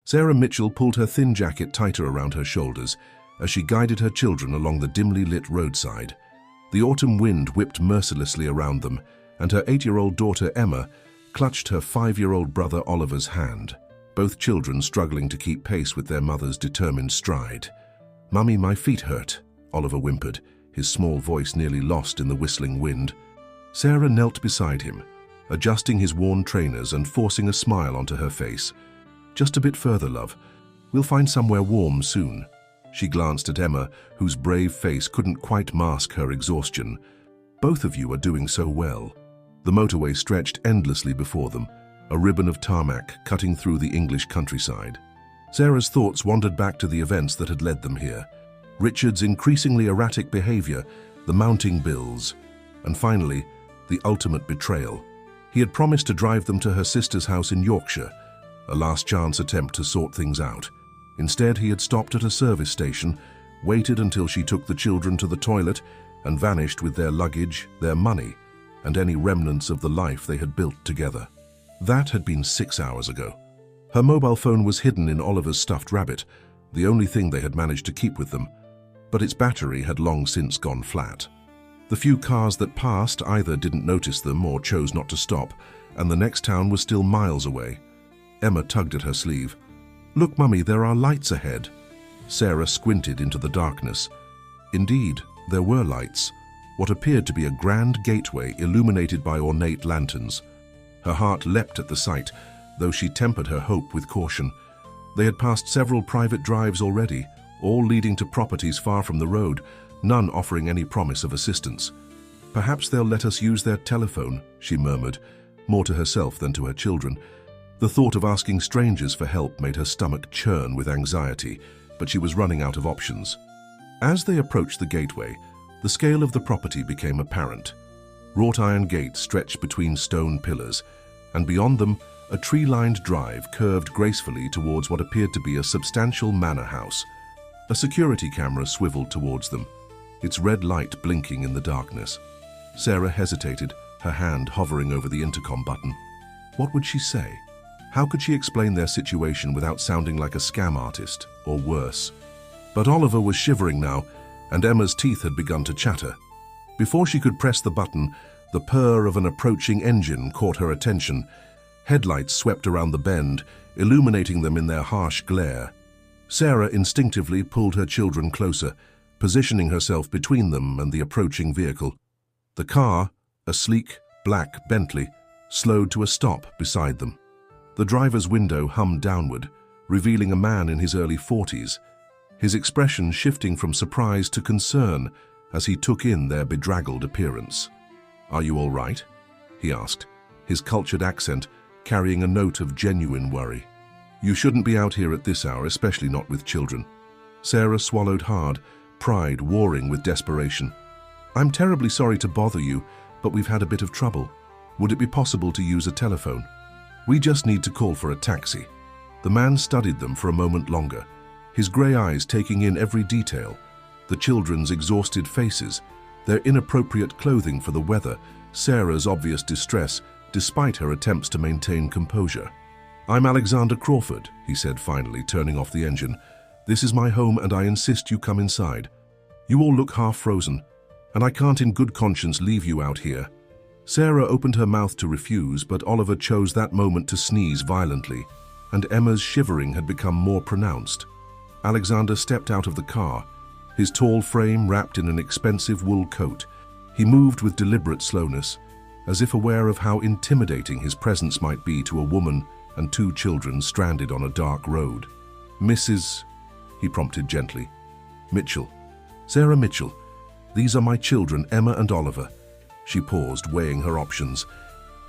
Sarah Mitchell pulled her thin jacket tighter around her shoulders as she guided her children along the dimly lit roadside. The autumn wind whipped mercilessly around them, and her 8-year-old daughter Emma clutched her 5-year-old brother Oliver's hand, both children struggling to keep pace with their mother's determined stride. "Mummy, my feet hurt," Oliver whimpered, his small voice nearly lost in the whistling wind. Sarah knelt beside him, adjusting his worn trainers and forcing a smile onto her face. "Just a bit further, love. We'll find somewhere warm soon." She glanced at Emma, whose brave face couldn't quite mask her exhaustion. "Both of you are doing so well." The motorway stretched endlessly before them, a ribbon of tarmac cutting through the English countryside. Sarah's thoughts wandered back to the events that had led them here. Richard's increasingly erratic behavior, the mounting bills, and finally, the ultimate betrayal. He had promised to drive them to her sister's house in Yorkshire, a last-chance attempt to sort things out. Instead, he had stopped at a service station, waited until she took the children to the toilet, and vanished with their luggage, their money, and any remnants of the life they had built together. That had been 6 hours ago. Her mobile phone was hidden in Oliver's stuffed rabbit, the only thing they had managed to keep with them, but its battery had long since gone flat. The few cars that passed either didn't notice them or chose not to stop, and the next town was still miles away. Emma tugged at her sleeve. "Look, Mummy, there are lights ahead." Sarah squinted into the darkness. Indeed, there were lights, what appeared to be a grand gateway illuminated by ornate lanterns. Her heart leapt at the sight, though she tempered her hope with caution. They had passed several private drives already, all leading to properties far from the road, none offering any promise of assistance. "Perhaps they'll let us use their telephone," she murmured, more to herself than to her children. The thought of asking strangers for help made her stomach churn with anxiety, but she was running out of options. As they approached the gateway, the scale of the property became apparent. Wrought iron gates stretched between stone pillars, and beyond them, a tree-lined drive curved gracefully towards what appeared to be a substantial manor house. A security camera swiveled towards them, its red light blinking in the darkness. Sarah hesitated, her hand hovering over the intercom button. What would she say? How could she explain their situation without sounding like a scam artist, or worse? But Oliver was shivering now, and Emma's teeth had begun to chatter. Before she could press the button, the purr of an approaching engine caught her attention. Headlights swept around the bend, illuminating them in their harsh glare. Sarah instinctively pulled her children closer, positioning herself between them and the approaching vehicle. The car, a sleek, black Bentley, slowed to a stop beside them. The driver's window hummed downward, revealing a man in his early 40s, his expression shifting from surprise to concern as he took in their bedraggled appearance. "Are you all right?" he asked, his cultured accent carrying a note of genuine worry. "You shouldn't be out here at this hour, especially not with children." Sarah swallowed hard, pride warring with desperation. "I'm terribly sorry to bother you, but we've had a bit of trouble. Would it be possible to use a telephone? We just need to call for a taxi." The man studied them for a moment longer, his grey eyes taking in every detail, the children's exhausted faces, their inappropriate clothing for the weather, Sarah's obvious distress, despite her attempts to maintain composure. "I'm Alexander Crawford," he said finally, turning off the engine. "This is my home and I insist you come inside. You all look half frozen, and I can't in good conscience leave you out here." Sarah opened her mouth to refuse, but Oliver chose that moment to sneeze violently, and Emma's shivering had become more pronounced. Alexander stepped out of the car, his tall frame wrapped in an expensive wool coat. He moved with deliberate slowness, as if aware of how intimidating his presence might be to a woman and 2 children stranded on a dark road. "Mrs. he prompted gently. "Mitchell. Sarah Mitchell. These are my children, Emma and Oliver." She paused, weighing her options.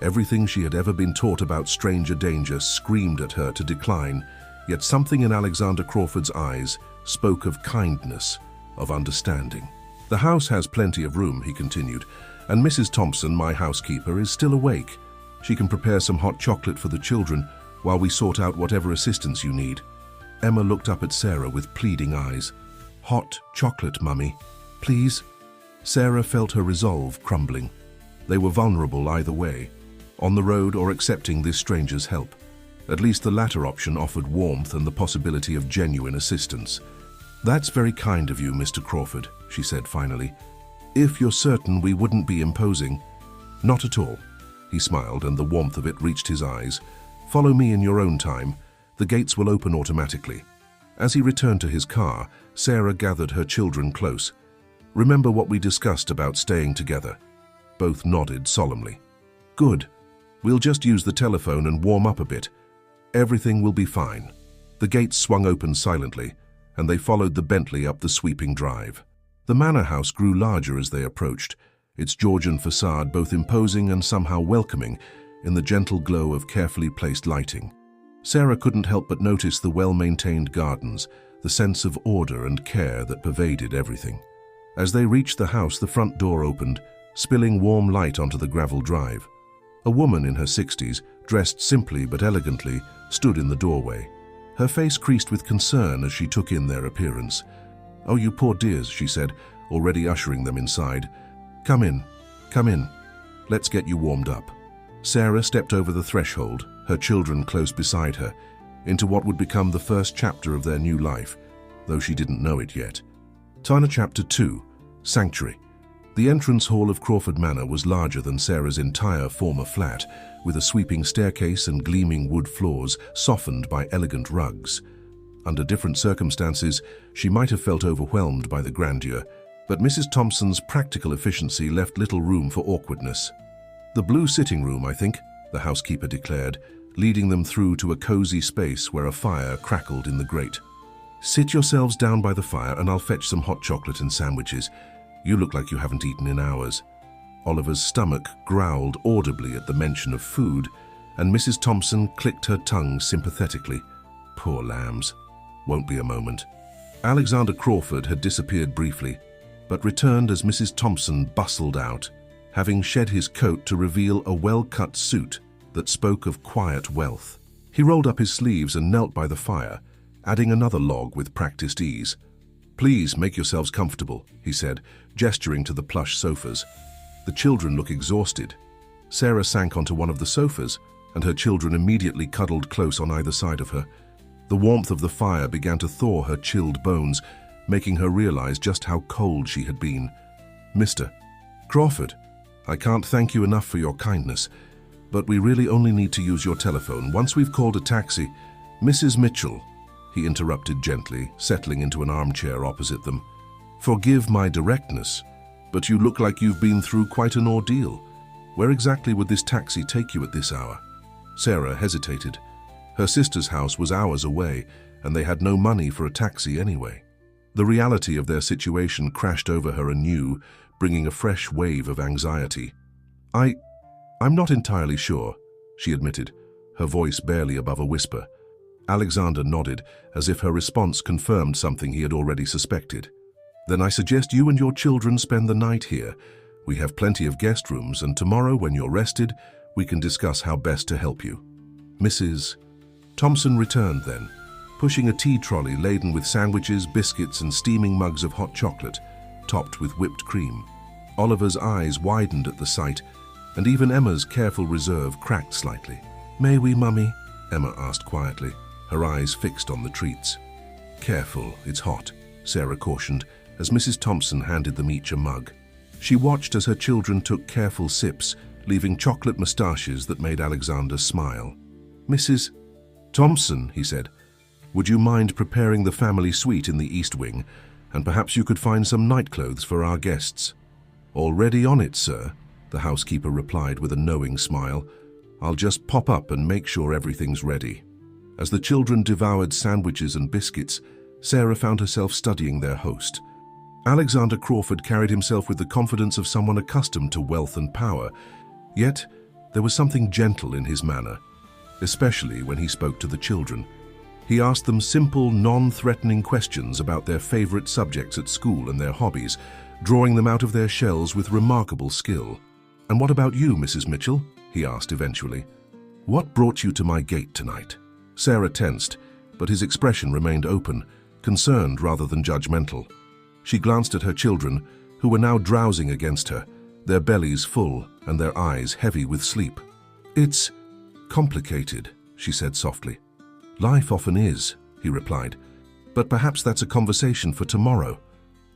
Everything she had ever been taught about stranger danger screamed at her to decline, yet something in Alexander Crawford's eyes spoke of kindness, of understanding. "The house has plenty of room," he continued, "and Mrs. Thompson, my housekeeper, is still awake. She can prepare some hot chocolate for the children while we sort out whatever assistance you need." Emma looked up at Sarah with pleading eyes. "Hot chocolate, Mummy. Please?" Sarah felt her resolve crumbling. They were vulnerable either way, on the road or accepting this stranger's help. At least the latter option offered warmth and the possibility of genuine assistance. "That's very kind of you, Mr. Crawford," she said finally. "If you're certain we wouldn't be imposing." "Not at all." He smiled, and the warmth of it reached his eyes. "Follow me in your own time. The gates will open automatically." As he returned to his car, Sarah gathered her children close. "Remember what we discussed about staying together?" Both nodded solemnly. "Good. We'll just use the telephone and warm up a bit. Everything will be fine." The gates swung open silently, and they followed the Bentley up the sweeping drive. The manor house grew larger as they approached, its Georgian facade both imposing and somehow welcoming in the gentle glow of carefully placed lighting. Sarah couldn't help but notice the well-maintained gardens, the sense of order and care that pervaded everything. As they reached the house, the front door opened, spilling warm light onto the gravel drive. A woman in her 60s, dressed simply but elegantly, stood in the doorway. Her face creased with concern as she took in their appearance. "Oh, you poor dears," she said, already ushering them inside. Come in. Let's get you warmed up." Sarah stepped over the threshold, her children close beside her, into what would become the first chapter of their new life, though she didn't know it yet. Chapter 2, Sanctuary. The entrance hall of Crawford Manor was larger than Sarah's entire former flat, with a sweeping staircase and gleaming wood floors softened by elegant rugs. Under different circumstances, she might have felt overwhelmed by the grandeur, but Mrs. Thompson's practical efficiency left little room for awkwardness. "The blue sitting room, I think," the housekeeper declared, leading them through to a cozy space where a fire crackled in the grate. "Sit yourselves down by the fire and I'll fetch some hot chocolate and sandwiches. You look like you haven't eaten in hours." Oliver's stomach growled audibly at the mention of food, and Mrs. Thompson clicked her tongue sympathetically. "Poor lambs. Won't be a moment." Alexander Crawford had disappeared briefly, but returned as Mrs. Thompson bustled out, having shed his coat to reveal a well-cut suit that spoke of quiet wealth. He rolled up his sleeves and knelt by the fire, adding another log with practiced ease. "Please make yourselves comfortable," he said, gesturing to the plush sofas. "The children look exhausted." Sarah sank onto one of the sofas, and her children immediately cuddled close on either side of her. The warmth of the fire began to thaw her chilled bones, making her realize just how cold she had been. "Mr. Crawford, I can't thank you enough for your kindness, but we really only need to use your telephone. Once we've called a taxi—" "Mrs. Mitchell," he interrupted gently, settling into an armchair opposite them. "Forgive my directness, but you look like you've been through quite an ordeal. Where exactly would this taxi take you at this hour?" Sarah hesitated. Her sister's house was hours away, and they had no money for a taxi anyway. The reality of their situation crashed over her anew, bringing a fresh wave of anxiety. I'm not entirely sure," she admitted, her voice barely above a whisper. Alexander nodded, as if her response confirmed something he had already suspected. "Then I suggest you and your children spend the night here. We have plenty of guest rooms, and tomorrow, when you're rested, we can discuss how best to help you." Mrs. Thompson returned then, pushing a tea trolley laden with sandwiches, biscuits, and steaming mugs of hot chocolate, topped with whipped cream. Oliver's eyes widened at the sight, and even Emma's careful reserve cracked slightly. "May we, Mummy?" Emma asked quietly, her eyes fixed on the treats. "Careful, it's hot," Sarah cautioned, as Mrs. Thompson handed them each a mug. She watched as her children took careful sips, leaving chocolate mustaches that made Alexander smile. "Mrs. Thompson," he said, "would you mind preparing the family suite in the East Wing, and perhaps you could find some nightclothes for our guests?" "Already on it, sir," the housekeeper replied with a knowing smile. "I'll just pop up and make sure everything's ready." As the children devoured sandwiches and biscuits, Sarah found herself studying their host. Alexander Crawford carried himself with the confidence of someone accustomed to wealth and power, yet there was something gentle in his manner, especially when he spoke to the children. He asked them simple, non-threatening questions about their favorite subjects at school and their hobbies, drawing them out of their shells with remarkable skill. "And what about you, Mrs. Mitchell?" he asked eventually. "What brought you to my gate tonight?" Sarah tensed, but his expression remained open, concerned rather than judgmental. She glanced at her children, who were now drowsing against her, their bellies full and their eyes heavy with sleep. "It's complicated," she said softly. Life often is, he replied. But perhaps that's a conversation for tomorrow.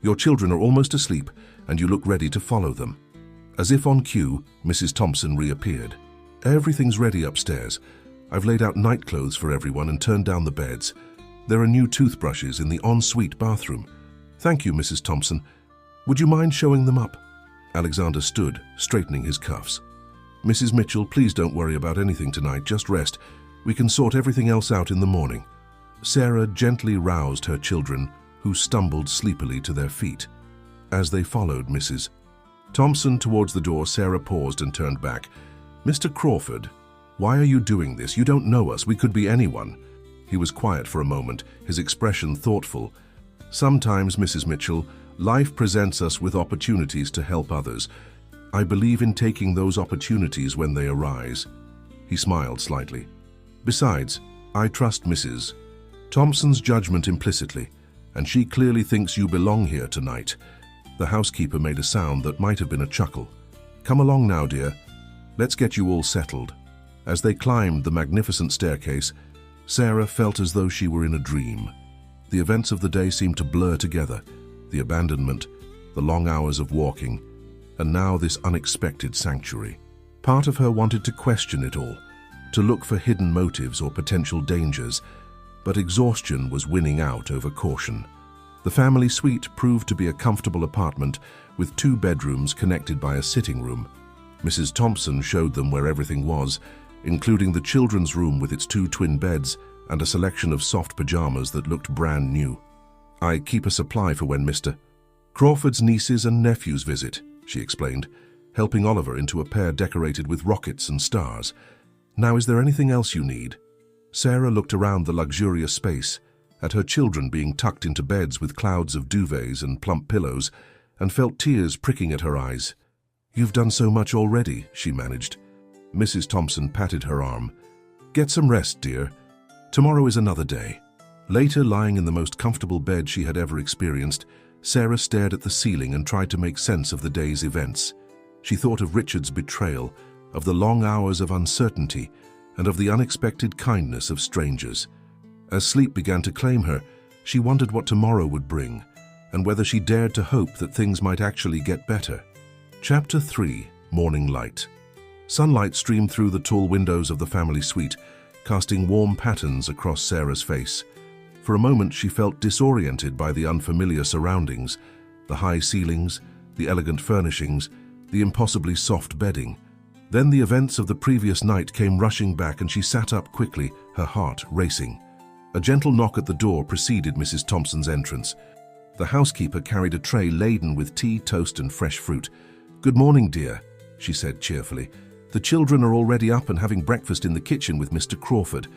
Your children are almost asleep, and you look ready to follow them. As if on cue, Mrs. Thompson reappeared. Everything's ready upstairs. I've laid out night clothes for everyone and turned down the beds. There are new toothbrushes in the ensuite bathroom. Thank you, Mrs. Thompson. Would you mind showing them up? Alexander stood, straightening his cuffs. Mrs. Mitchell, please don't worry about anything tonight, just rest. We can sort everything else out in the morning. Sarah gently roused her children, who stumbled sleepily to their feet. As they followed Mrs. Thompson towards the door, Sarah paused and turned back. Mr. Crawford, why are you doing this? You don't know us. We could be anyone. He was quiet for a moment, his expression thoughtful. Sometimes, Mrs. Mitchell, life presents us with opportunities to help others. I believe in taking those opportunities when they arise. He smiled slightly. Besides, I trust Mrs. Thompson's judgment implicitly, and she clearly thinks you belong here tonight. The housekeeper made a sound that might have been a chuckle. Come along now, dear. Let's get you all settled. As they climbed the magnificent staircase, Sarah felt as though she were in a dream. The events of the day seemed to blur together. The abandonment, the long hours of walking, and now this unexpected sanctuary. Part of her wanted to question it all, to look for hidden motives or potential dangers, but exhaustion was winning out over caution. The family suite proved to be a comfortable apartment with 2 bedrooms connected by a sitting room. Mrs. Thompson showed them where everything was, including the children's room with its 2 twin beds and a selection of soft pajamas that looked brand new. I keep a supply for when Mr. Crawford's nieces and nephews visit, she explained, helping Oliver into a pair decorated with rockets and stars. Now, is there anything else you need? Sarah looked around the luxurious space, at her children being tucked into beds with clouds of duvets and plump pillows, and felt tears pricking at her eyes. You've done so much already, she managed. Mrs. Thompson patted her arm. Get some rest, dear. Tomorrow is another day. Later, lying in the most comfortable bed she had ever experienced, Sarah stared at the ceiling and tried to make sense of the day's events. She thought of Richard's betrayal, of the long hours of uncertainty, and of the unexpected kindness of strangers. As sleep began to claim her, she wondered what tomorrow would bring, and whether she dared to hope that things might actually get better. Chapter 3. Morning Light. Sunlight streamed through the tall windows of the family suite, casting warm patterns across Sarah's face. For a moment she felt disoriented by the unfamiliar surroundings, the high ceilings, the elegant furnishings, the impossibly soft bedding. Then the events of the previous night came rushing back and she sat up quickly, her heart racing. A gentle knock at the door preceded Mrs. Thompson's entrance. The housekeeper carried a tray laden with tea, toast and fresh fruit. Good morning, dear, she said cheerfully. The children are already up and having breakfast in the kitchen with Mr. Crawford.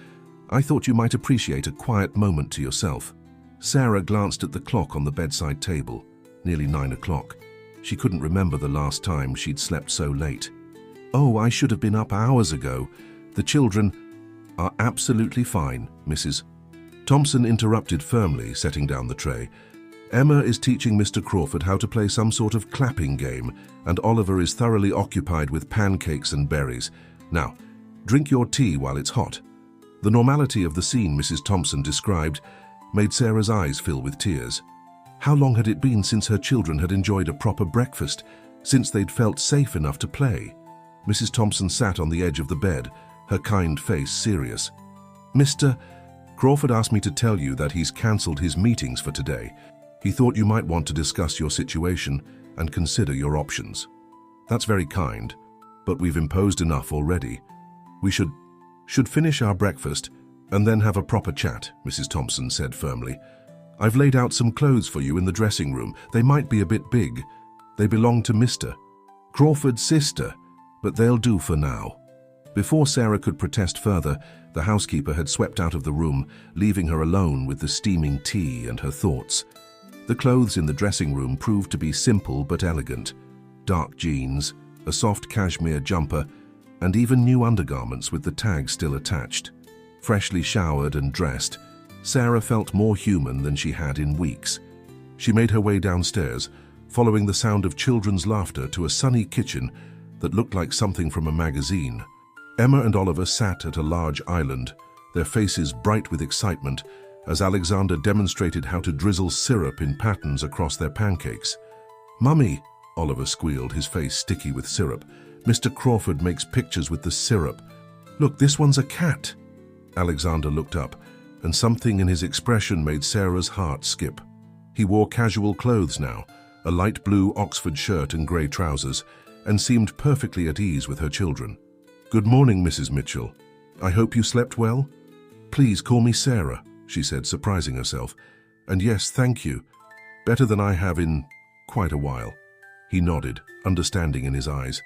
I thought you might appreciate a quiet moment to yourself. Sarah glanced at the clock on the bedside table. Nearly 9 o'clock. She couldn't remember the last time she'd slept so late. Oh, I should have been up hours ago. The children are absolutely fine, Mrs. Thompson interrupted firmly, setting down the tray. Emma is teaching Mr. Crawford how to play some sort of clapping game, and Oliver is thoroughly occupied with pancakes and berries. Now, drink your tea while it's hot. The normality of the scene Mrs. Thompson described made Sarah's eyes fill with tears. How long had it been since her children had enjoyed a proper breakfast, since they'd felt safe enough to play? Mrs. Thompson sat on the edge of the bed, her kind face serious. Mr. Crawford asked me to tell you that he's cancelled his meetings for today. He thought you might want to discuss your situation and consider your options. That's very kind, but we've imposed enough already. We should finish our breakfast and then have a proper chat, Mrs. Thompson said firmly. I've laid out some clothes for you in the dressing room. They might be a bit big. They belong to Mr. Crawford's sister, but they'll do for now. Before Sarah could protest further, the housekeeper had swept out of the room, leaving her alone with the steaming tea and her thoughts. The clothes in the dressing room proved to be simple but elegant. Dark jeans, a soft cashmere jumper, and even new undergarments with the tag still attached. Freshly showered and dressed, Sarah felt more human than she had in weeks. She made her way downstairs, following the sound of children's laughter to a sunny kitchen that looked like something from a magazine. Emma and Oliver sat at a large island, their faces bright with excitement, as Alexander demonstrated how to drizzle syrup in patterns across their pancakes. "Mummy," Oliver squealed, his face sticky with syrup. "Mr. Crawford makes pictures with the syrup. Look, this one's a cat." Alexander looked up, and something in his expression made Sarah's heart skip. He wore casual clothes now, a light blue Oxford shirt and grey trousers, and seemed perfectly at ease with her children. "Good morning, Mrs. Mitchell. I hope you slept well?" "Please call me Sarah," she said, surprising herself. "And yes, thank you. Better than I have in quite a while." He nodded, understanding in his eyes.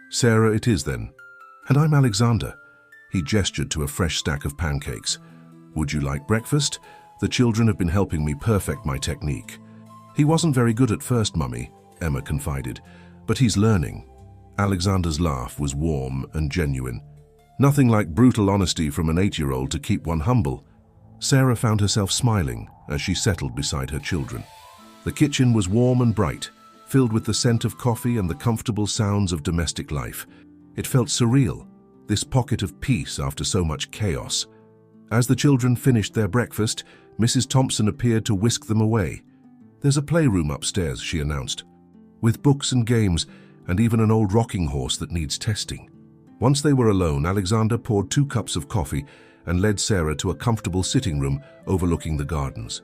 "Sarah it is then. And I'm Alexander." He gestured to a fresh stack of pancakes. "Would you like breakfast? The children have been helping me perfect my technique." "He wasn't very good at first, Mummy," Emma confided, "but he's learning." Alexander's laugh was warm and genuine. Nothing like brutal honesty from an 8-year-old to keep one humble. Sarah found herself smiling as she settled beside her children. The kitchen was warm and bright, filled with the scent of coffee and the comfortable sounds of domestic life. It felt surreal, this pocket of peace after so much chaos. As the children finished their breakfast, Mrs. Thompson appeared to whisk them away. "There's a playroom upstairs," she announced, "with books and games, and even an old rocking horse that needs testing." Once they were alone, Alexander poured 2 cups of coffee and led Sarah to a comfortable sitting room overlooking the gardens.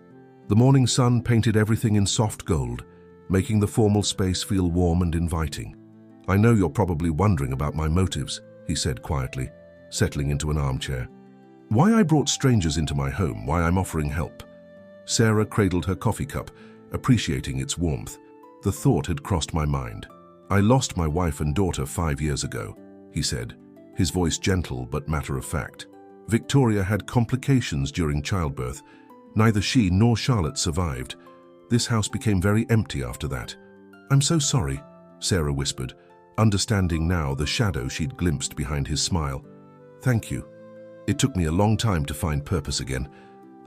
The morning sun painted everything in soft gold, making the formal space feel warm and inviting. "I know you're probably wondering about my motives," he said quietly, settling into an armchair. "Why I brought strangers into my home, why I'm offering help." Sarah cradled her coffee cup, appreciating its warmth. "The thought had crossed my mind. I lost my wife and daughter 5 years ago," he said, his voice gentle but matter-of-fact. "Victoria had complications during childbirth. Neither she nor Charlotte survived. This house became very empty after that." "I'm so sorry," Sarah whispered, understanding now the shadow she'd glimpsed behind his smile. "Thank you. It took me a long time to find purpose again.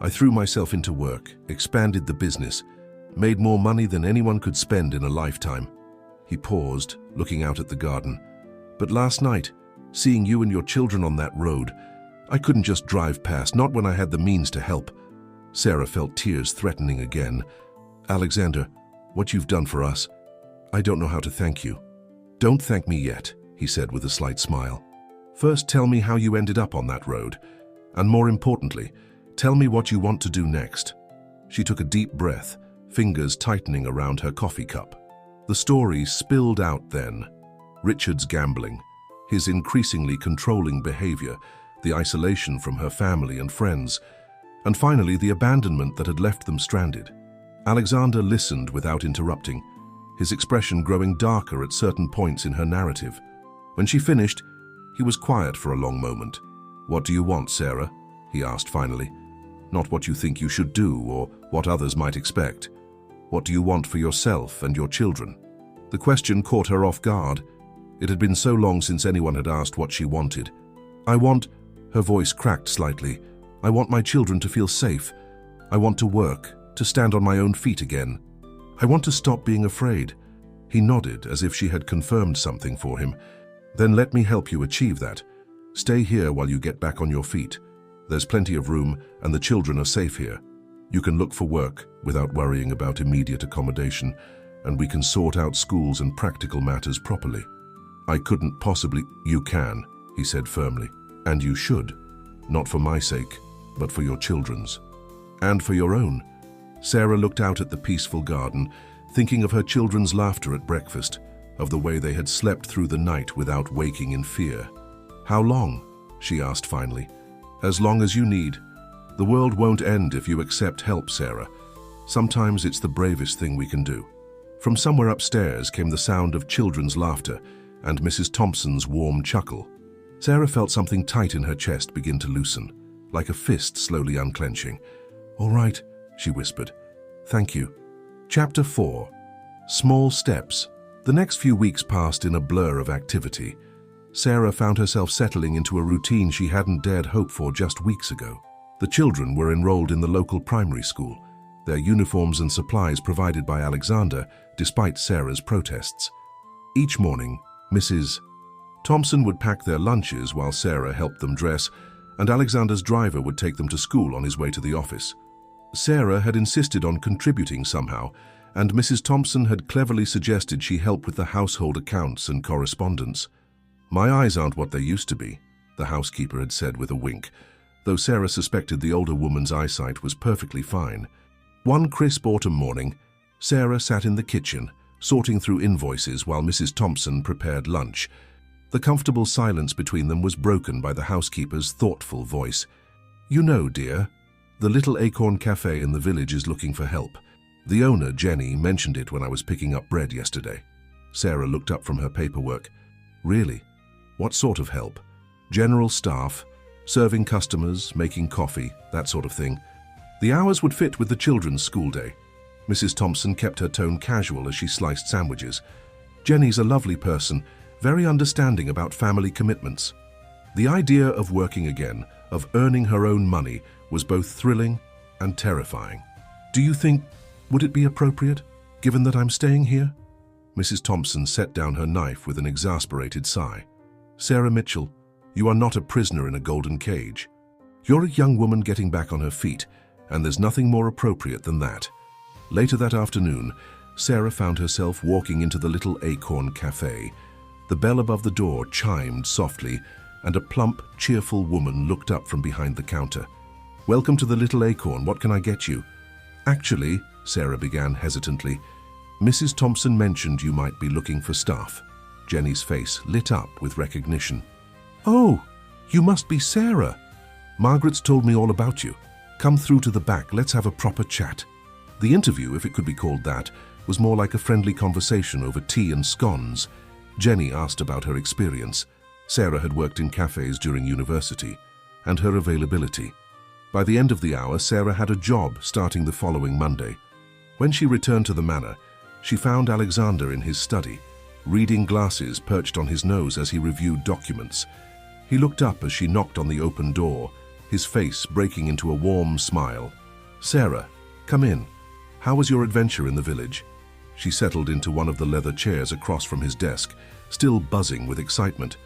I threw myself into work, expanded the business, made more money than anyone could spend in a lifetime." He paused, looking out at the garden. "But last night, seeing you and your children on that road, I couldn't just drive past, not when I had the means to help." Sarah felt tears threatening again. "Alexander, what you've done for us, I don't know how to thank you." "Don't thank me yet," he said with a slight smile. "First tell me how you ended up on that road. And more importantly, tell me what you want to do next." She took a deep breath, fingers tightening around her coffee cup. The story spilled out then. Richard's gambling, his increasingly controlling behavior, the isolation from her family and friends, and finally the abandonment that had left them stranded. Alexander listened without interrupting, his expression growing darker at certain points in her narrative. When she finished, he was quiet for a long moment. "What do you want, Sarah?" he asked finally. "Not what you think you should do or what others might expect. What do you want for yourself and your children?" The question caught her off guard. It had been so long since anyone had asked what she wanted. "I want," her voice cracked slightly, "I want my children to feel safe. I want to work, to stand on my own feet again. I want to stop being afraid." He nodded as if she had confirmed something for him. "Then let me help you achieve that. Stay here while you get back on your feet. There's plenty of room and the children are safe here. You can look for work without worrying about immediate accommodation, and we can sort out schools and practical matters properly." "I couldn't possibly—" "You can," he said firmly, "and you should. Not for my sake, but for your children's. And for your own." Sarah looked out at the peaceful garden, thinking of her children's laughter at breakfast, of the way they had slept through the night without waking in fear. "How long?" she asked finally. "As long as you need. The world won't end if you accept help, Sarah. Sometimes it's the bravest thing we can do." From somewhere upstairs came the sound of children's laughter and Mrs. Thompson's warm chuckle. Sarah felt something tight in her chest begin to loosen, like a fist slowly unclenching. "All right," she whispered. "Thank you." Chapter 4. Small Steps. The next few weeks passed in a blur of activity. Sarah found herself settling into a routine she hadn't dared hope for just weeks ago. The children were enrolled in the local primary school, their uniforms and supplies provided by Alexander, despite Sarah's protests. Each morning, Mrs. Thompson would pack their lunches while Sarah helped them dress, and Alexander's driver would take them to school on his way to the office. Sarah had insisted on contributing somehow, and Mrs. Thompson had cleverly suggested she help with the household accounts and correspondence. "My eyes aren't what they used to be," the housekeeper had said with a wink, though Sarah suspected the older woman's eyesight was perfectly fine. One crisp autumn morning, Sarah sat in the kitchen, sorting through invoices while Mrs. Thompson prepared lunch. The comfortable silence between them was broken by the housekeeper's thoughtful voice. "You know, dear, the little Acorn Cafe in the village is looking for help. The owner, Jenny, mentioned it when I was picking up bread yesterday." Sarah looked up from her paperwork. "Really? What sort of help? General staff, serving customers, making coffee, that sort of thing. The hours would fit with the children's school day." Mrs. Thompson kept her tone casual as she sliced sandwiches. "Jenny's a lovely person, very understanding about family commitments." The idea of working again, of earning her own money, was both thrilling and terrifying. "Do you think, would it be appropriate, given that I'm staying here?" Mrs. Thompson set down her knife with an exasperated sigh. "Sarah Mitchell, you are not a prisoner in a golden cage. You're a young woman getting back on her feet, and there's nothing more appropriate than that." Later that afternoon, Sarah found herself walking into the little Acorn Cafe. The bell above the door chimed softly, and a plump, cheerful woman looked up from behind the counter. "Welcome to the little Acorn, what can I get you?" "Actually," Sarah began hesitantly, "Mrs. Thompson mentioned you might be looking for staff." Jenny's face lit up with recognition. "Oh, you must be Sarah. Margaret's told me all about you. Come through to the back, let's have a proper chat." The interview, if it could be called that, was more like a friendly conversation over tea and scones. Jenny asked about her experience. Sarah had worked in cafes during university, and her availability. By the end of the hour, Sarah had a job starting the following Monday. When she returned to the manor, she found Alexander in his study, reading glasses perched on his nose as he reviewed documents. He looked up as she knocked on the open door, his face breaking into a warm smile. "Sarah, come in. How was your adventure in the village?" She settled into one of the leather chairs across from his desk, still buzzing with excitement.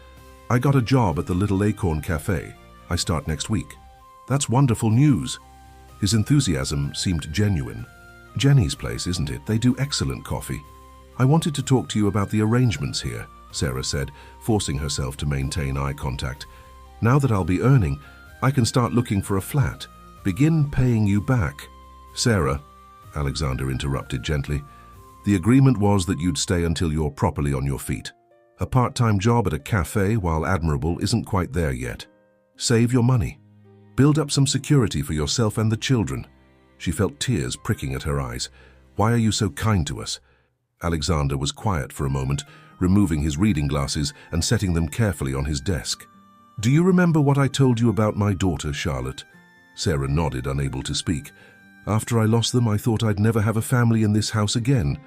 "I got a job at the Little Acorn Cafe. I start next week." "That's wonderful news." His enthusiasm seemed genuine. "Jenny's place, isn't it? They do excellent coffee." "I wanted to talk to you about the arrangements here," Sarah said, forcing herself to maintain eye contact. "Now that I'll be earning, I can start looking for a flat. Begin paying you back." "Sarah," Alexander interrupted gently, "the agreement was that you'd stay until you're properly on your feet. A part-time job at a cafe, while admirable, isn't quite there yet. Save your money. Build up some security for yourself and the children." She felt tears pricking at her eyes. "Why are you so kind to us?" Alexander was quiet for a moment, removing his reading glasses and setting them carefully on his desk. "Do you remember what I told you about my daughter, Charlotte?" Sarah nodded, unable to speak. "After I lost them, I thought I'd never have a family in this house again.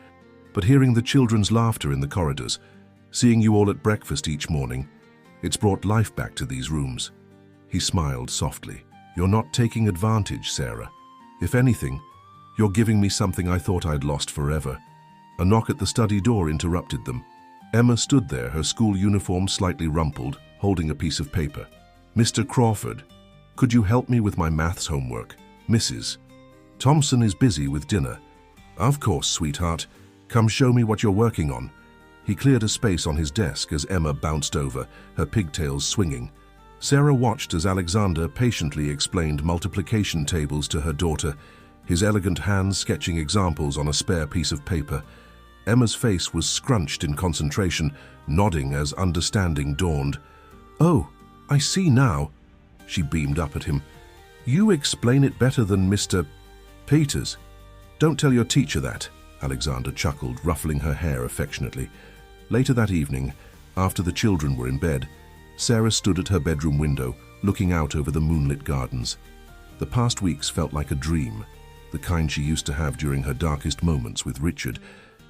But hearing the children's laughter in the corridors, seeing you all at breakfast each morning, it's brought life back to these rooms." He smiled softly. "You're not taking advantage, Sarah. If anything, you're giving me something I thought I'd lost forever." A knock at the study door interrupted them. Emma stood there, her school uniform slightly rumpled, holding a piece of paper. "Mr. Crawford, could you help me with my maths homework? Mrs. Thompson is busy with dinner." "Of course, sweetheart. Come show me what you're working on." He cleared a space on his desk as Emma bounced over, her pigtails swinging. Sarah watched as Alexander patiently explained multiplication tables to her daughter, his elegant hands sketching examples on a spare piece of paper. Emma's face was scrunched in concentration, nodding as understanding dawned. "Oh, I see now." She beamed up at him. "You explain it better than Mr. Peters." "Don't tell your teacher that," Alexander chuckled, ruffling her hair affectionately. Later that evening, after the children were in bed, Sarah stood at her bedroom window, looking out over the moonlit gardens. The past weeks felt like a dream, the kind she used to have during her darkest moments with Richard,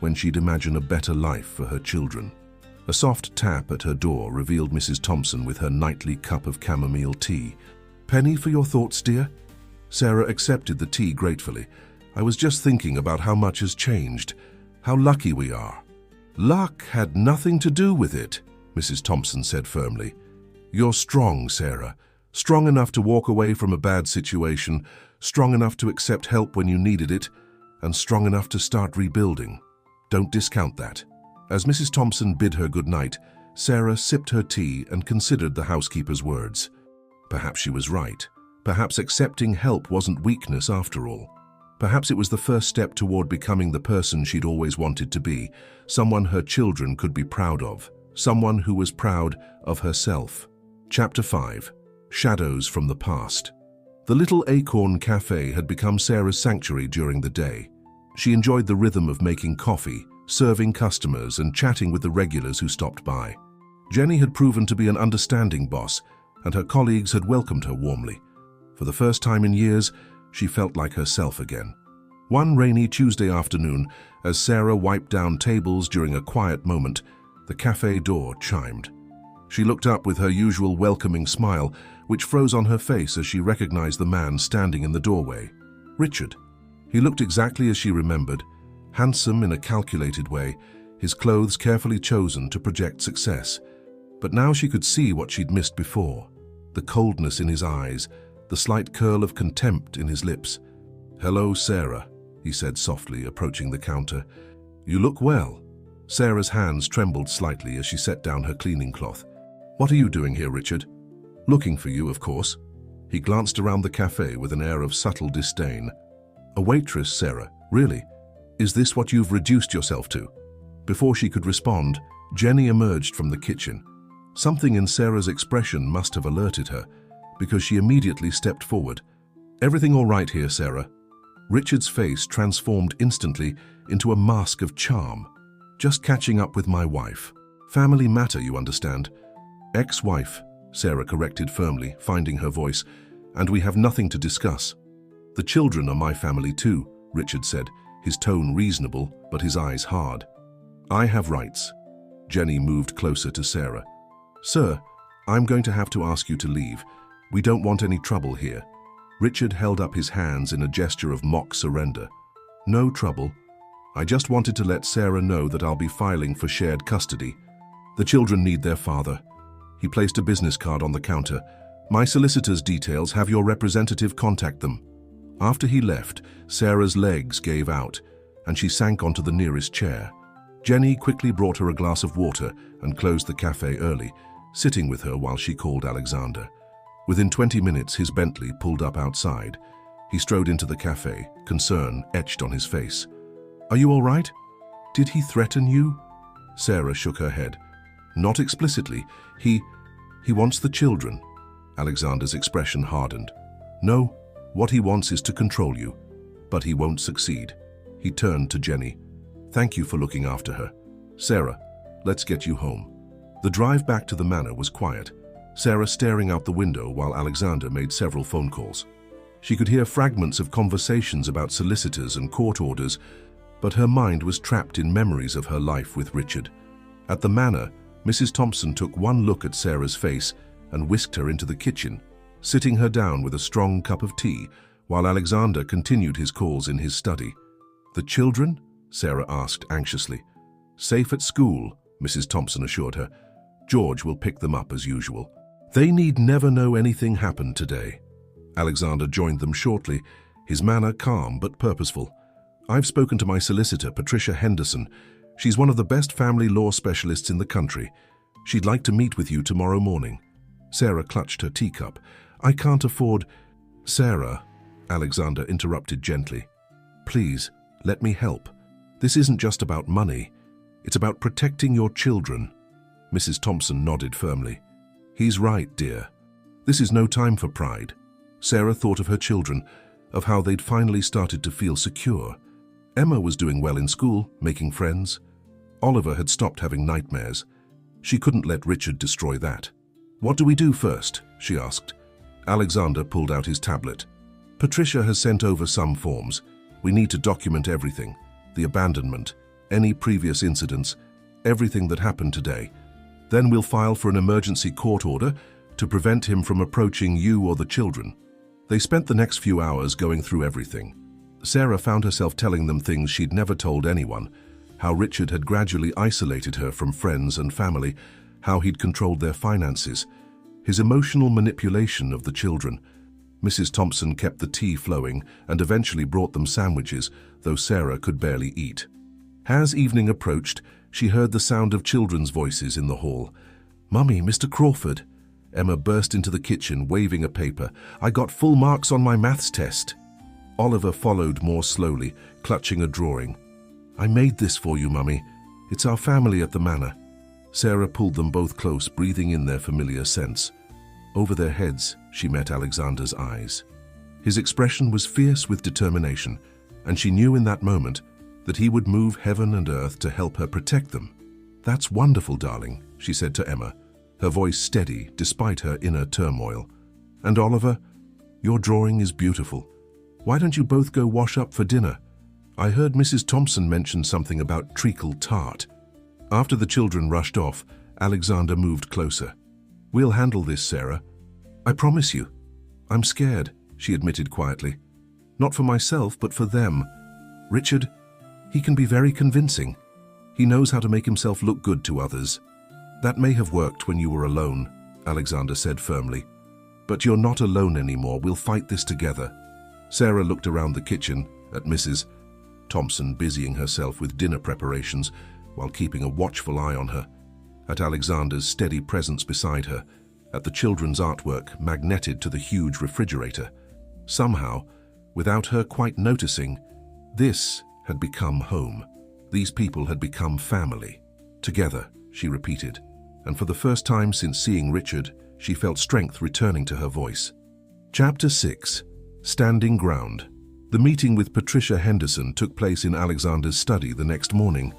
when she'd imagine a better life for her children. A soft tap at her door revealed Mrs. Thompson with her nightly cup of chamomile tea. "Penny for your thoughts, dear?" Sarah accepted the tea gratefully. "I was just thinking about how much has changed, how lucky we are." "Luck had nothing to do with it," Mrs. Thompson said firmly. "You're strong, Sarah. Strong enough to walk away from a bad situation, strong enough to accept help when you needed it, and strong enough to start rebuilding. Don't discount that." As Mrs. Thompson bid her good night, Sarah sipped her tea and considered the housekeeper's words. Perhaps she was right. Perhaps accepting help wasn't weakness after all. Perhaps it was the first step toward becoming the person she'd always wanted to be, someone her children could be proud of, someone who was proud of herself. Chapter 5. Shadows from the Past. The little Acorn Cafe had become Sarah's sanctuary during the day. She enjoyed the rhythm of making coffee, serving customers, and chatting with the regulars who stopped by. Jenny had proven to be an understanding boss, and her colleagues had welcomed her warmly. For the first time in years, she felt like herself again. One rainy Tuesday afternoon, as Sarah wiped down tables during a quiet moment, the cafe door chimed. She looked up with her usual welcoming smile, which froze on her face as she recognized the man standing in the doorway. Richard. He looked exactly as she remembered, handsome in a calculated way, his clothes carefully chosen to project success. But now she could see what she'd missed before, the coldness in his eyes, the slight curl of contempt in his lips. "Hello, Sarah," he said softly, approaching the counter. "You look well." Sarah's hands trembled slightly as she set down her cleaning cloth. "What are you doing here, Richard?" "Looking for you, of course." He glanced around the cafe with an air of subtle disdain. "A waitress, Sarah? Really? Is this what you've reduced yourself to?" Before she could respond, Jenny emerged from the kitchen. Something in Sarah's expression must have alerted her, because she immediately stepped forward. "Everything all right here, Sarah?" Richard's face transformed instantly into a mask of charm. "Just catching up with my wife. Family matter, you understand." "Ex-wife," Sarah corrected firmly, finding her voice, "and we have nothing to discuss." "The children are my family too," Richard said, his tone reasonable, but his eyes hard. "I have rights." Jenny moved closer to Sarah. "Sir, I'm going to have to ask you to leave. We don't want any trouble here." Richard held up his hands in a gesture of mock surrender. "No trouble. I just wanted to let Sarah know that I'll be filing for shared custody. The children need their father." He placed a business card on the counter. "My solicitor's details, have your representative contact them." After he left, Sarah's legs gave out, and she sank onto the nearest chair. Jenny quickly brought her a glass of water and closed the cafe early, sitting with her while she called Alexander. Within 20 minutes, his Bentley pulled up outside. He strode into the cafe, concern etched on his face. "Are you all right? Did he threaten you?" Sarah shook her head. "Not explicitly. He wants the children." Alexander's expression hardened. "No, what he wants is to control you. But he won't succeed." He turned to Jenny. "Thank you for looking after her. Sarah, let's get you home." The drive back to the manor was quiet, Sarah staring out the window while Alexander made several phone calls. She could hear fragments of conversations about solicitors and court orders, but her mind was trapped in memories of her life with Richard. At the manor, Mrs. Thompson took one look at Sarah's face and whisked her into the kitchen, sitting her down with a strong cup of tea while Alexander continued his calls in his study. "The children?" Sarah asked anxiously. "Safe at school," Mrs. Thompson assured her. "George will pick them up as usual. They need never know anything happened today." Alexander joined them shortly, his manner calm but purposeful. "I've spoken to my solicitor, Patricia Henderson. She's one of the best family law specialists in the country. She'd like to meet with you tomorrow morning." Sarah clutched her teacup. "I can't afford—" "Sarah," Alexander interrupted gently. "Please, let me help. This isn't just about money. It's about protecting your children." Mrs. Thompson nodded firmly. "He's right, dear. This is no time for pride." Sarah thought of her children, of how they'd finally started to feel secure. Emma was doing well in school, making friends. Oliver had stopped having nightmares. She couldn't let Richard destroy that. "What do we do first?" she asked. Alexander pulled out his tablet. "Patricia has sent over some forms. We need to document everything. The abandonment, any previous incidents, everything that happened today. Then we'll file for an emergency court order to prevent him from approaching you or the children." They spent the next few hours going through everything. Sarah found herself telling them things she'd never told anyone, how Richard had gradually isolated her from friends and family, how he'd controlled their finances, his emotional manipulation of the children. Mrs. Thompson kept the tea flowing and eventually brought them sandwiches, though Sarah could barely eat. As evening approached, she heard the sound of children's voices in the hall. "Mummy, Mr. Crawford." Emma burst into the kitchen, waving a paper. "I got full marks on my maths test." Oliver followed more slowly, clutching a drawing. "I made this for you, Mummy. It's our family at the manor." Sarah pulled them both close, breathing in their familiar scents. Over their heads, she met Alexander's eyes. His expression was fierce with determination, and she knew in that moment that he would move heaven and earth to help her protect them. "That's wonderful, darling," she said to Emma, her voice steady despite her inner turmoil. "And Oliver, your drawing is beautiful. Why don't you both go wash up for dinner? I heard Mrs. Thompson mention something about treacle tart." After the children rushed off, Alexander moved closer. "We'll handle this, Sarah. I promise you." "I'm scared," she admitted quietly. "Not for myself, but for them. Richard, he can be very convincing. He knows how to make himself look good to others." "That may have worked when you were alone," Alexander said firmly. "But you're not alone anymore. We'll fight this together." Sarah looked around the kitchen at Mrs. Thompson busying herself with dinner preparations while keeping a watchful eye on her, at Alexander's steady presence beside her, at the children's artwork magneted to the huge refrigerator. Somehow, without her quite noticing, this had become home. These people had become family. "Together," she repeated, and for the first time since seeing Richard, she felt strength returning to her voice. Chapter 6. Standing Ground. The meeting with Patricia Henderson took place in Alexander's study the next morning.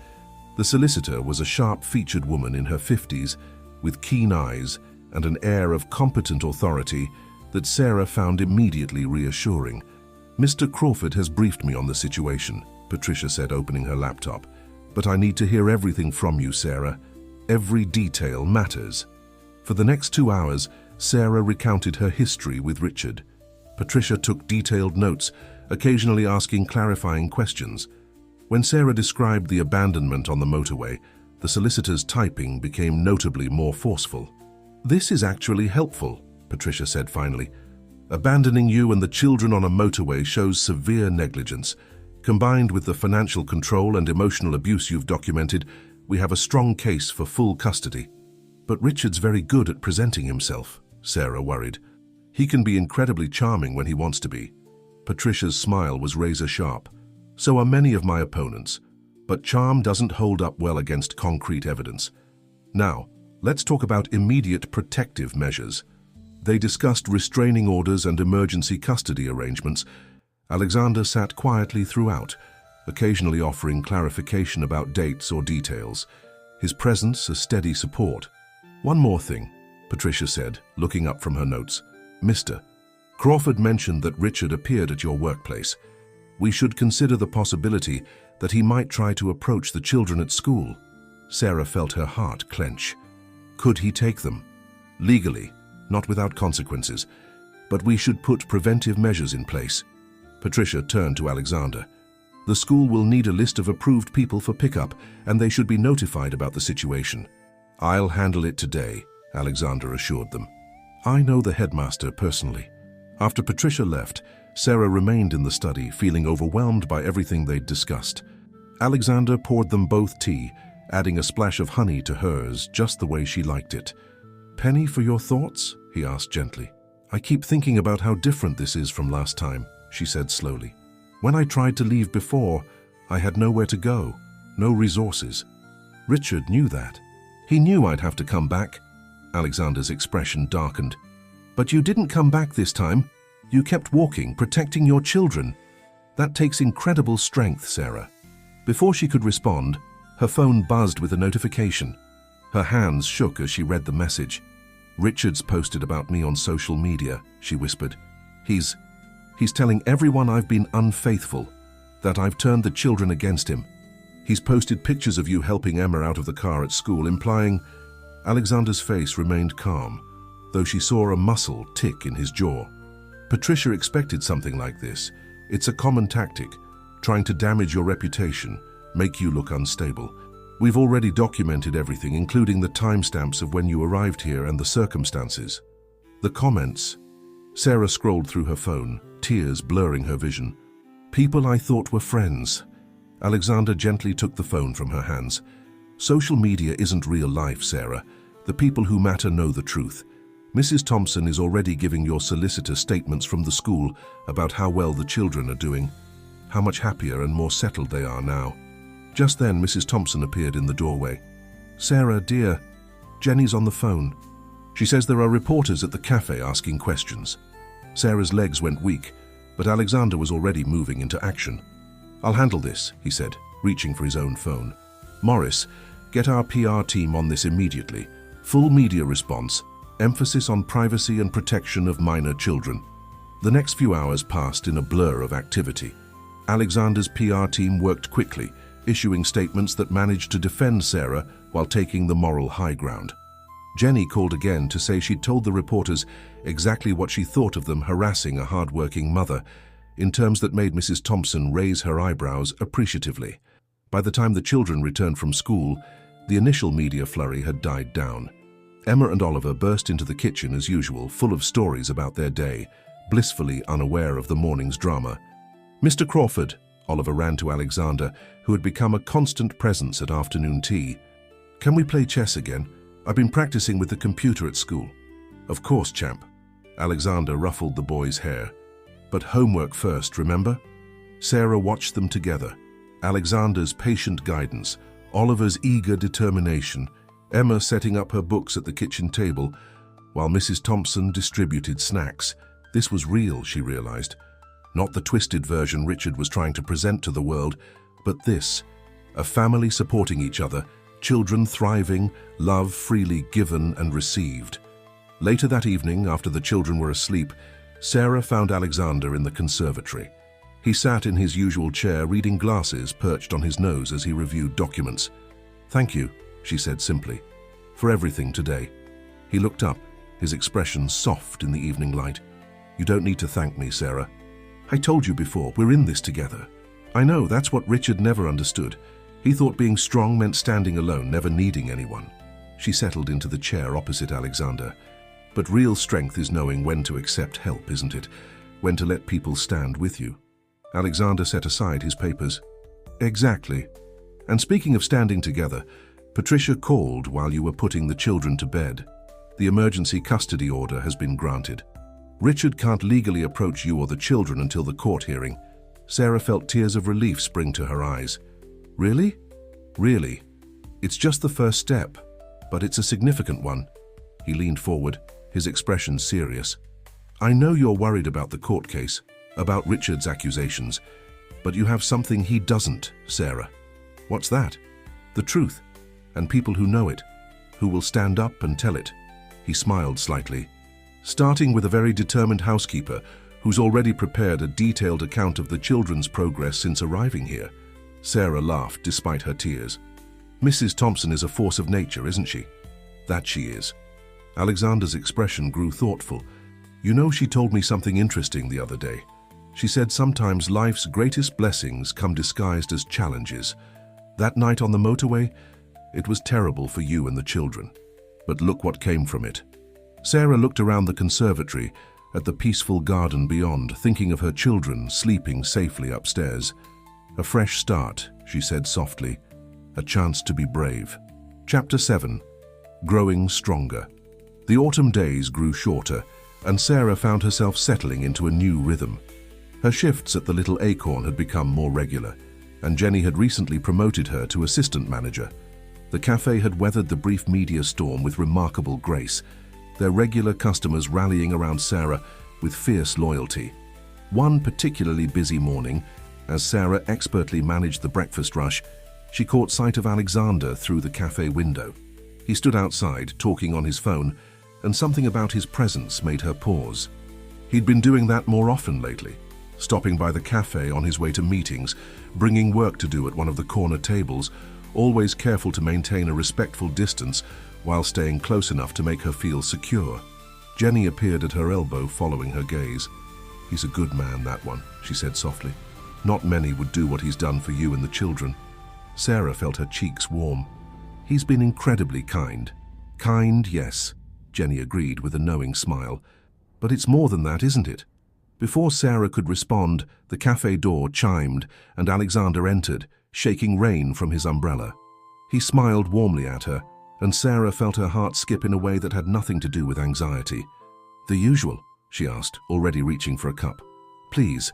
The solicitor was a sharp-featured woman in her 50s, with keen eyes and an air of competent authority that Sarah found immediately reassuring. "Mr. Crawford has briefed me on the situation," Patricia said, opening her laptop. "But I need to hear everything from you, Sarah. Every detail matters." For the next 2 hours, Sarah recounted her history with Richard. Patricia took detailed notes, occasionally asking clarifying questions. When Sarah described the abandonment on the motorway, the solicitor's typing became notably more forceful. "This is actually helpful," Patricia said finally. "Abandoning you and the children on a motorway shows severe negligence. Combined with the financial control and emotional abuse you've documented, we have a strong case for full custody." "But Richard's very good at presenting himself," Sarah worried. "He can be incredibly charming when he wants to be." Patricia's smile was razor-sharp. "So are many of my opponents, but charm doesn't hold up well against concrete evidence. Now, let's talk about immediate protective measures." They discussed restraining orders and emergency custody arrangements. Alexander sat quietly throughout, occasionally offering clarification about dates or details, his presence a steady support. "One more thing," Patricia said, looking up from her notes. "Mr. Crawford mentioned that Richard appeared at your workplace. We should consider the possibility that he might try to approach the children at school." Sarah felt her heart clench. "Could he take them?" "Legally, not without consequences, but we should put preventive measures in place." Patricia turned to Alexander. "The school will need a list of approved people for pickup, and they should be notified about the situation." "I'll handle it today," Alexander assured them. "I know the headmaster personally." After Patricia left, Sarah remained in the study, feeling overwhelmed by everything they'd discussed. Alexander poured them both tea, adding a splash of honey to hers, just the way she liked it. "Penny, for your thoughts?" he asked gently. "I keep thinking about how different this is from last time," she said slowly. "When I tried to leave before, I had nowhere to go, no resources. Richard knew that. He knew I'd have to come back." Alexander's expression darkened. "But you didn't come back this time. You kept walking, protecting your children. That takes incredible strength, Sarah." Before she could respond, her phone buzzed with a notification. Her hands shook as she read the message. "Richard's posted about me on social media," she whispered. He's telling everyone I've been unfaithful, that I've turned the children against him. He's posted pictures of you helping Emma out of the car at school, implying..." Alexander's face remained calm, though she saw a muscle tick in his jaw. Patricia expected something like this. It's a common tactic, trying to damage your reputation, make you look unstable. We've already documented everything, including the timestamps of when you arrived here and the circumstances. The comments. Sarah scrolled through her phone, tears blurring her vision. People I thought were friends. Alexander gently took the phone from her hands. Social media isn't real life, Sarah. The people who matter know the truth. Mrs. Thompson is already giving your solicitor statements from the school about how well the children are doing, how much happier and more settled they are now. Just then, Mrs. Thompson appeared in the doorway. Sarah, dear, Jenny's on the phone. She says there are reporters at the cafe asking questions. Sarah's legs went weak, but Alexander was already moving into action. I'll handle this, he said, reaching for his own phone. Morris, get our PR team on this immediately. Full media response, emphasis on privacy and protection of minor children. The next few hours passed in a blur of activity. Alexander's PR team worked quickly, issuing statements that managed to defend Sarah while taking the moral high ground. Jenny called again to say she'd told the reporters exactly what she thought of them harassing a hard-working mother, in terms that made Mrs. Thompson raise her eyebrows appreciatively. By the time the children returned from school, the initial media flurry had died down. Emma and Oliver burst into the kitchen as usual, full of stories about their day, blissfully unaware of the morning's drama. Mr. Crawford, Oliver ran to Alexander, who had become a constant presence at afternoon tea. Can we play chess again? I've been practicing with the computer at school. Of course, champ. Alexander ruffled the boy's hair. But homework first, remember? Sarah watched them together. Alexander's patient guidance, Oliver's eager determination, Emma setting up her books at the kitchen table, while Mrs. Thompson distributed snacks. This was real, she realized. Not the twisted version Richard was trying to present to the world, but this, a family supporting each other, children thriving, love freely given and received. Later that evening, after the children were asleep, Sarah found Alexander in the conservatory. He sat in his usual chair, reading glasses perched on his nose as he reviewed documents. Thank you, she said simply, for everything today. He looked up, his expression soft in the evening light. You don't need to thank me, Sarah. I told you before, we're in this together. I know, that's what Richard never understood. He thought being strong meant standing alone, never needing anyone. She settled into the chair opposite Alexander. But real strength is knowing when to accept help, isn't it? When to let people stand with you. Alexander set aside his papers. Exactly. And speaking of standing together, Patricia called while you were putting the children to bed. The emergency custody order has been granted. Richard can't legally approach you or the children until the court hearing. Sarah felt tears of relief spring to her eyes. Really? Really. It's just the first step, but it's a significant one. He leaned forward, his expression serious. I know you're worried about the court case, about Richard's accusations, but you have something he doesn't, Sarah. What's that? The truth, and people who know it, who will stand up and tell it. He smiled slightly. Starting with a very determined housekeeper who's already prepared a detailed account of the children's progress since arriving here. Sarah laughed despite her tears. Mrs. Thompson is a force of nature, isn't she? That she is. Alexander's expression grew thoughtful. You know, she told me something interesting the other day. She said sometimes life's greatest blessings come disguised as challenges. That night on the motorway, it was terrible for you and the children. But look what came from it. Sarah looked around the conservatory, at the peaceful garden beyond, thinking of her children sleeping safely upstairs. A fresh start, she said softly. A chance to be brave. Chapter 7. Growing Stronger. The autumn days grew shorter, and Sarah found herself settling into a new rhythm. Her shifts at the Little Acorn had become more regular, and Jenny had recently promoted her to assistant manager. The cafe had weathered the brief media storm with remarkable grace, their regular customers rallying around Sarah with fierce loyalty. One particularly busy morning, as Sarah expertly managed the breakfast rush, she caught sight of Alexander through the cafe window. He stood outside, talking on his phone, and something about his presence made her pause. He'd been doing that more often lately, stopping by the cafe on his way to meetings, bringing work to do at one of the corner tables, always careful to maintain a respectful distance while staying close enough to make her feel secure. Jenny appeared at her elbow, following her gaze. He's a good man, that one, she said softly. Not many would do what he's done for you and the children. Sarah felt her cheeks warm. He's been incredibly kind. Kind, yes, Jenny agreed with a knowing smile. But it's more than that, isn't it? Before Sarah could respond, the cafe door chimed and Alexander entered, shaking rain from his umbrella. He smiled warmly at her, and Sarah felt her heart skip in a way that had nothing to do with anxiety. "The usual?" she asked, already reaching for a cup. "Please,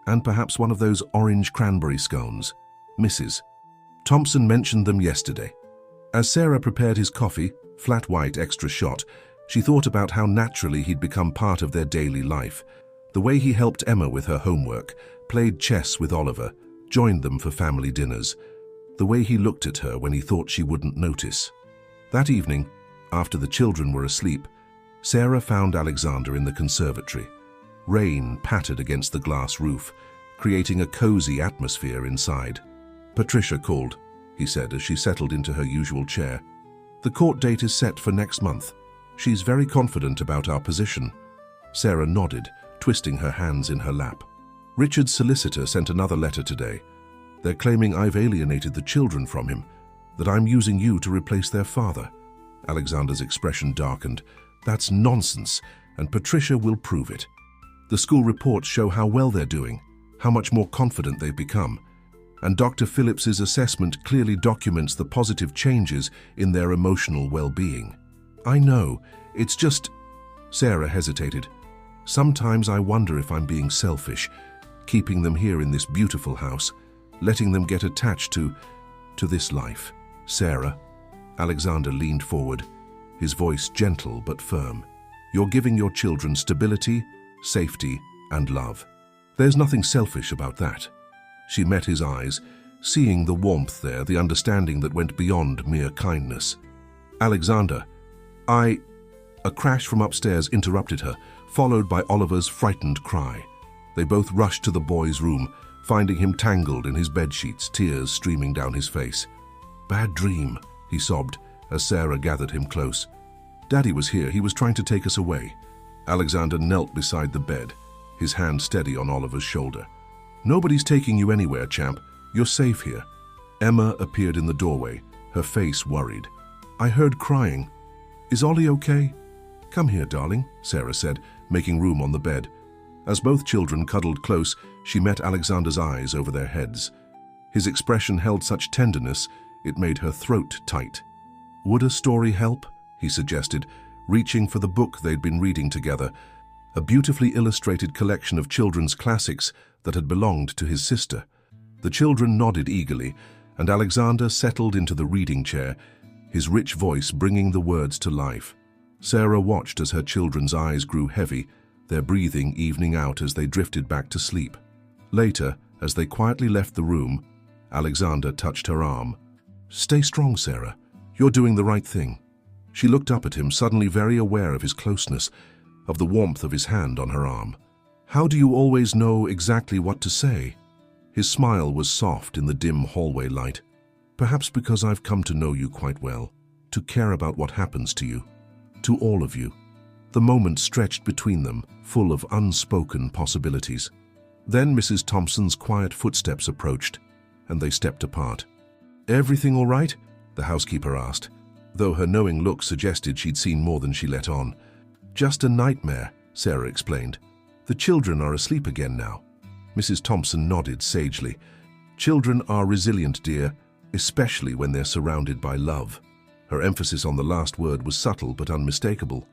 and perhaps one of those orange cranberry scones. Mrs. Thompson mentioned them yesterday." As Sarah prepared his coffee, flat white extra shot, she thought about how naturally he'd become part of their daily life. The way he helped Emma with her homework, played chess with Oliver, joined them for family dinners. The way he looked at her when he thought she wouldn't notice. That evening, after the children were asleep, Sarah found Alexander in the conservatory. Rain pattered against the glass roof, creating a cozy atmosphere inside. "Patricia called," he said as she settled into her usual chair. "The court date is set for next month. She's very confident about our position." Sarah nodded, twisting her hands in her lap. "Richard's solicitor sent another letter today. They're claiming I've alienated the children from him, that I'm using you to replace their father." Alexander's expression darkened. "That's nonsense, and Patricia will prove it. The school reports show how well they're doing, how much more confident they've become, and Dr. Phillips's assessment clearly documents the positive changes in their emotional well-being." "I know, it's just—" Sarah hesitated. "Sometimes I wonder if I'm being selfish, keeping them here in this beautiful house, letting them get attached to this life." "Sarah," Alexander leaned forward, his voice gentle but firm. "You're giving your children stability, safety, and love. There's nothing selfish about that." She met his eyes, seeing the warmth there, the understanding that went beyond mere kindness. "Alexander, A crash from upstairs interrupted her, followed by Oliver's frightened cry. They both rushed to the boy's room, finding him tangled in his bedsheets, tears streaming down his face. "Bad dream," he sobbed as Sarah gathered him close. "Daddy was here. He was trying to take us away." Alexander knelt beside the bed, his hand steady on Oliver's shoulder. "Nobody's taking you anywhere, champ. You're safe here." Emma appeared in the doorway, her face worried. "I heard crying. Is Ollie okay?" "Come here, darling," Sarah said, making room on the bed. As both children cuddled close, she met Alexander's eyes over their heads. His expression held such tenderness, it made her throat tight. "Would a story help?" he suggested, reaching for the book they'd been reading together, a beautifully illustrated collection of children's classics that had belonged to his sister. The children nodded eagerly, and Alexander settled into the reading chair, his rich voice bringing the words to life. Sarah watched as her children's eyes grew heavy, their breathing evening out as they drifted back to sleep. Later, as they quietly left the room, Alexander touched her arm. "Stay strong, Sarah. You're doing the right thing." She looked up at him, suddenly very aware of his closeness, of the warmth of his hand on her arm. "How do you always know exactly what to say?" His smile was soft in the dim hallway light. "Perhaps because I've come to know you quite well, to care about what happens to you, to all of you." The moment stretched between them, full of unspoken possibilities. Then Mrs. Thompson's quiet footsteps approached, and they stepped apart. "Everything all right?" the housekeeper asked, though her knowing look suggested she'd seen more than she let on. "Just a nightmare," Sarah explained. "The children are asleep again now." Mrs. Thompson nodded sagely. "Children are resilient, dear, especially when they're surrounded by love." Her emphasis on the last word was subtle but unmistakable.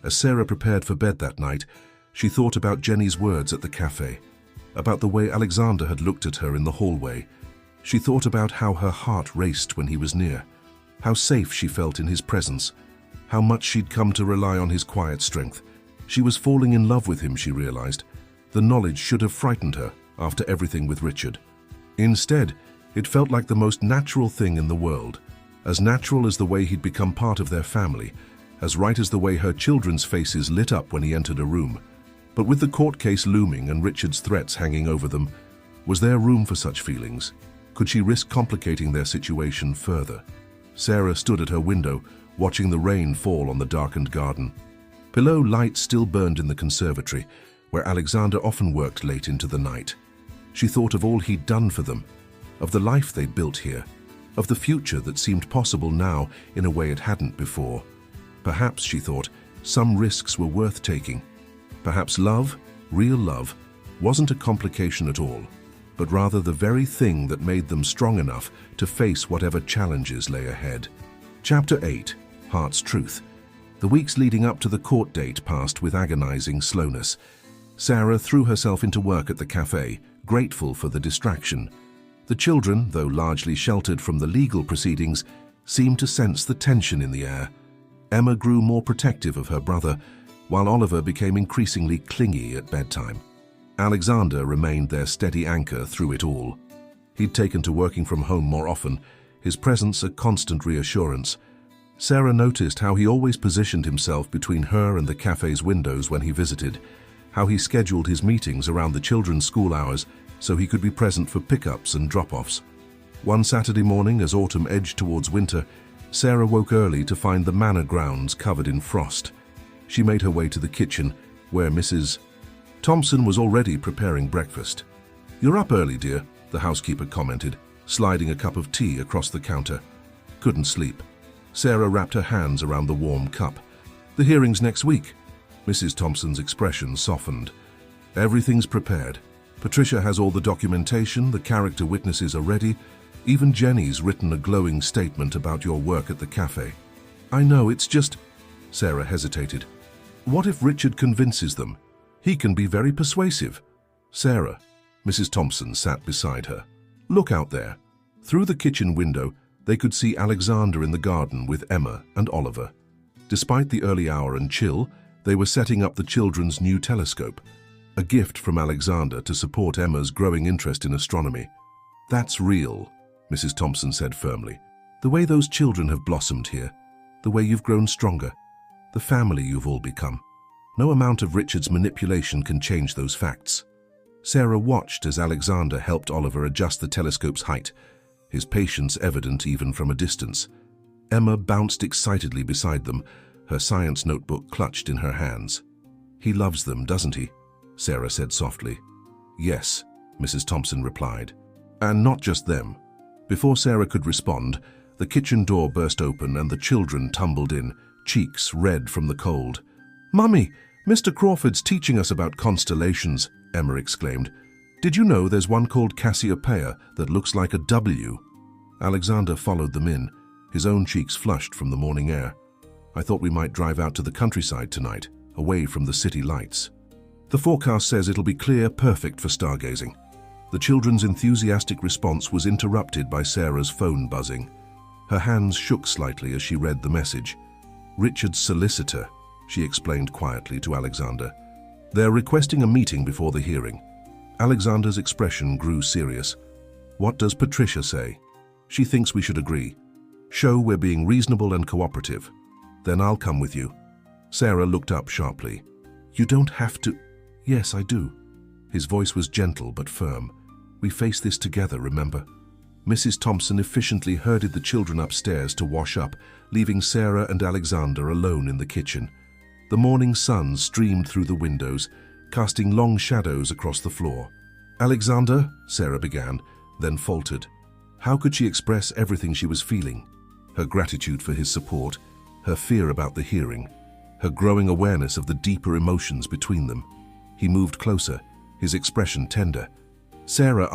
As Sarah prepared for bed that night, she thought about Jenny's words at the cafe, about the way Alexander had looked at her in the hallway. She thought about how her heart raced when he was near, how safe she felt in his presence, how much she'd come to rely on his quiet strength. She was falling in love with him, she realized. The knowledge should have frightened her after everything with Richard. Instead, it felt like the most natural thing in the world, as natural as the way he'd become part of their family, as right as the way her children's faces lit up when he entered a room. But with the court case looming and Richard's threats hanging over them, was there room for such feelings? Could she risk complicating their situation further? Sarah stood at her window, watching the rain fall on the darkened garden. Below, lights still burned in the conservatory, where Alexander often worked late into the night. She thought of all he'd done for them, of the life they'd built here, of the future that seemed possible now in a way it hadn't before. Perhaps, she thought, some risks were worth taking. Perhaps love, real love, wasn't a complication at all, but rather the very thing that made them strong enough to face whatever challenges lay ahead. Chapter 8. Heart's Truth. The weeks leading up to the court date passed with agonizing slowness. Sarah threw herself into work at the cafe, grateful for the distraction. The children, though largely sheltered from the legal proceedings, seemed to sense the tension in the air. Emma grew more protective of her brother, while Oliver became increasingly clingy at bedtime. Alexander remained their steady anchor through it all. He'd taken to working from home more often, his presence a constant reassurance. Sarah noticed how he always positioned himself between her and the cafe's windows when he visited, how he scheduled his meetings around the children's school hours so he could be present for pickups and drop-offs. One Saturday morning, as autumn edged towards winter, Sarah woke early to find the manor grounds covered in frost. She made her way to the kitchen, where Mrs. Thompson was already preparing breakfast. "You're up early, dear," the housekeeper commented, sliding a cup of tea across the counter. "Couldn't sleep." Sarah wrapped her hands around the warm cup. "The hearing's next week." Mrs. Thompson's expression softened. "Everything's prepared. Patricia has all the documentation, the character witnesses are ready. Even Jenny's written a glowing statement about your work at the cafe." "I know, it's just—" Sarah hesitated. "What if Richard convinces them? He can be very persuasive." "Sarah," Mrs. Thompson sat beside her. "Look out there." Through the kitchen window, they could see Alexander in the garden with Emma and Oliver. Despite the early hour and chill, they were setting up the children's new telescope, a gift from Alexander to support Emma's growing interest in astronomy. "That's real," Mrs. Thompson said firmly. "The way those children have blossomed here, the way you've grown stronger, the family you've all become. No amount of Richard's manipulation can change those facts." Sarah watched as Alexander helped Oliver adjust the telescope's height, his patience evident even from a distance. Emma bounced excitedly beside them, her science notebook clutched in her hands. "He loves them, doesn't he?" Sarah said softly. "Yes," Mrs. Thompson replied. "And not just them." Before Sarah could respond, the kitchen door burst open and the children tumbled in, cheeks red from the cold. "Mummy, Mr. Crawford's teaching us about constellations," Emma exclaimed. "Did you know there's one called Cassiopeia that looks like a W?" Alexander followed them in, his own cheeks flushed from the morning air. "I thought we might drive out to the countryside tonight, away from the city lights. The forecast says it'll be clear, perfect for stargazing." The children's enthusiastic response was interrupted by Sarah's phone buzzing. Her hands shook slightly as she read the message. "Richard's solicitor," she explained quietly to Alexander. "They're requesting a meeting before the hearing." Alexander's expression grew serious. "What does Patricia say?" "She thinks we should agree. Show we're being reasonable and cooperative. Then I'll come with you." Sarah looked up sharply. "You don't have to—" "Yes, I do." His voice was gentle but firm. "We face this together, remember?" Mrs. Thompson efficiently herded the children upstairs to wash up, leaving Sarah and Alexander alone in the kitchen. The morning sun streamed through the windows, casting long shadows across the floor. "Alexander," Sarah began, then faltered. How could she express everything she was feeling? Her gratitude for his support, her fear about the hearing, her growing awareness of the deeper emotions between them. He moved closer, his expression tender. "Sarah,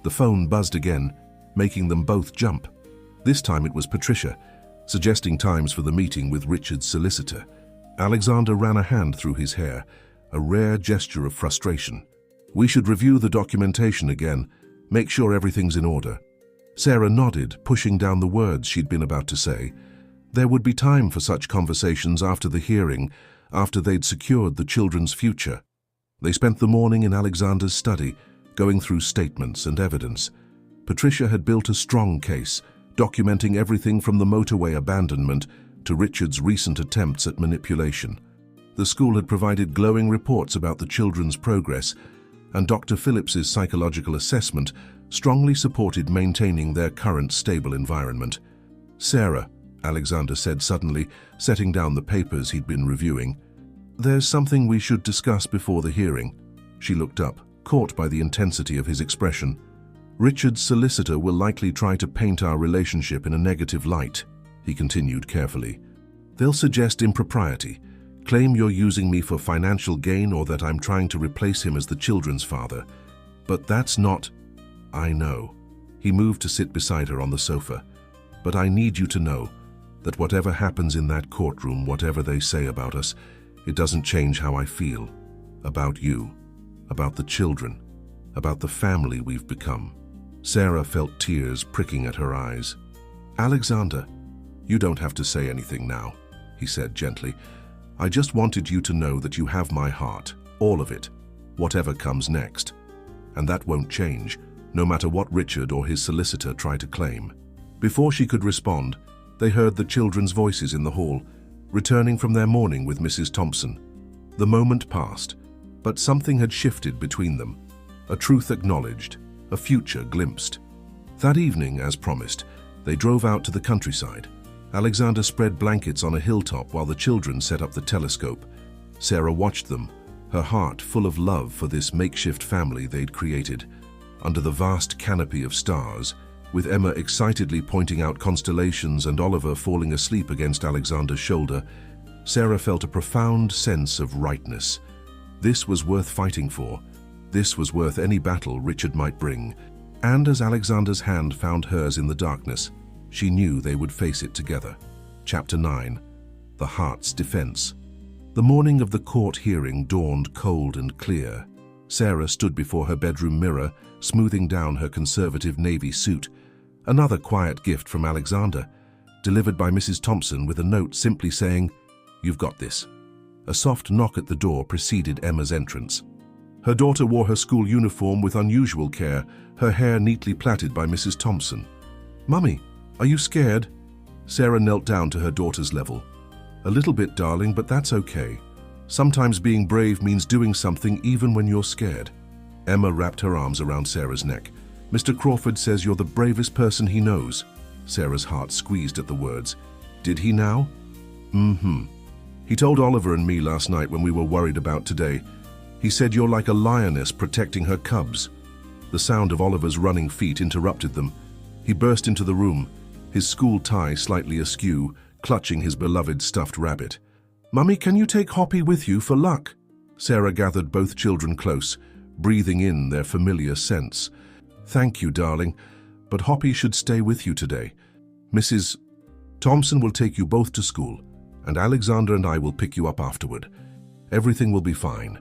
The phone buzzed again, making them both jump. This time it was Patricia, suggesting times for the meeting with Richard's solicitor. Alexander ran a hand through his hair, a rare gesture of frustration. "We should review the documentation again, make sure everything's in order." Sarah nodded, pushing down the words she'd been about to say. There would be time for such conversations after the hearing, after they'd secured the children's future. They spent the morning in Alexander's study, going through statements and evidence. Patricia had built a strong case, documenting everything from the motorway abandonment to Richard's recent attempts at manipulation. The school had provided glowing reports about the children's progress, and Dr. Phillips's psychological assessment strongly supported maintaining their current stable environment. "Sarah," Alexander said suddenly, setting down the papers he'd been reviewing, "there's something we should discuss before the hearing." She looked up, caught by the intensity of his expression. Richard's solicitor will likely try to paint our relationship in a negative light, he continued carefully. They'll suggest impropriety, claim you're using me for financial gain or that I'm trying to replace him as the children's father. But that's not... I know. He moved to sit beside her on the sofa. But I need you to know that whatever happens in that courtroom, whatever they say about us, it doesn't change how I feel. About you. About the children. About the family we've become. Sarah felt tears pricking at her eyes. Alexander, you don't have to say anything now, he said gently. I just wanted you to know that you have my heart, all of it, whatever comes next. And that won't change, no matter what Richard or his solicitor try to claim. Before she could respond, they heard the children's voices in the hall, returning from their morning with Mrs. Thompson. The moment passed, but something had shifted between them. A truth acknowledged, a future glimpsed. That evening, as promised, they drove out to the countryside. Alexander spread blankets on a hilltop while the children set up the telescope. Sarah watched them, her heart full of love for this makeshift family they'd created. Under the vast canopy of stars, with Emma excitedly pointing out constellations and Oliver falling asleep against Alexander's shoulder, Sarah felt a profound sense of rightness. This was worth fighting for. This was worth any battle Richard might bring. And as Alexander's hand found hers in the darkness, she knew they would face it together. Chapter 9. The Heart's Defense. The morning of the court hearing dawned cold and clear. Sarah stood before her bedroom mirror, smoothing down her conservative navy suit. Another quiet gift from Alexander, delivered by Mrs. Thompson with a note simply saying, "You've got this." A soft knock at the door preceded Emma's entrance. Her daughter wore her school uniform with unusual care, her hair neatly plaited by Mrs. Thompson. "Mummy, are you scared?" Sarah knelt down to her daughter's level. "A little bit, darling, but that's okay. Sometimes being brave means doing something even when you're scared." Emma wrapped her arms around Sarah's neck. "Mr. Crawford says you're the bravest person he knows." Sarah's heart squeezed at the words. "Did he now?" "Mm-hmm. He told Oliver and me last night when we were worried about today. He said you're like a lioness protecting her cubs." The sound of Oliver's running feet interrupted them. He burst into the room, his school tie slightly askew, clutching his beloved stuffed rabbit. "Mummy, can you take Hoppy with you for luck?" Sarah gathered both children close, breathing in their familiar scents. "Thank you, darling, but Hoppy should stay with you today. Mrs. Thompson will take you both to school, and Alexander and I will pick you up afterward. Everything will be fine."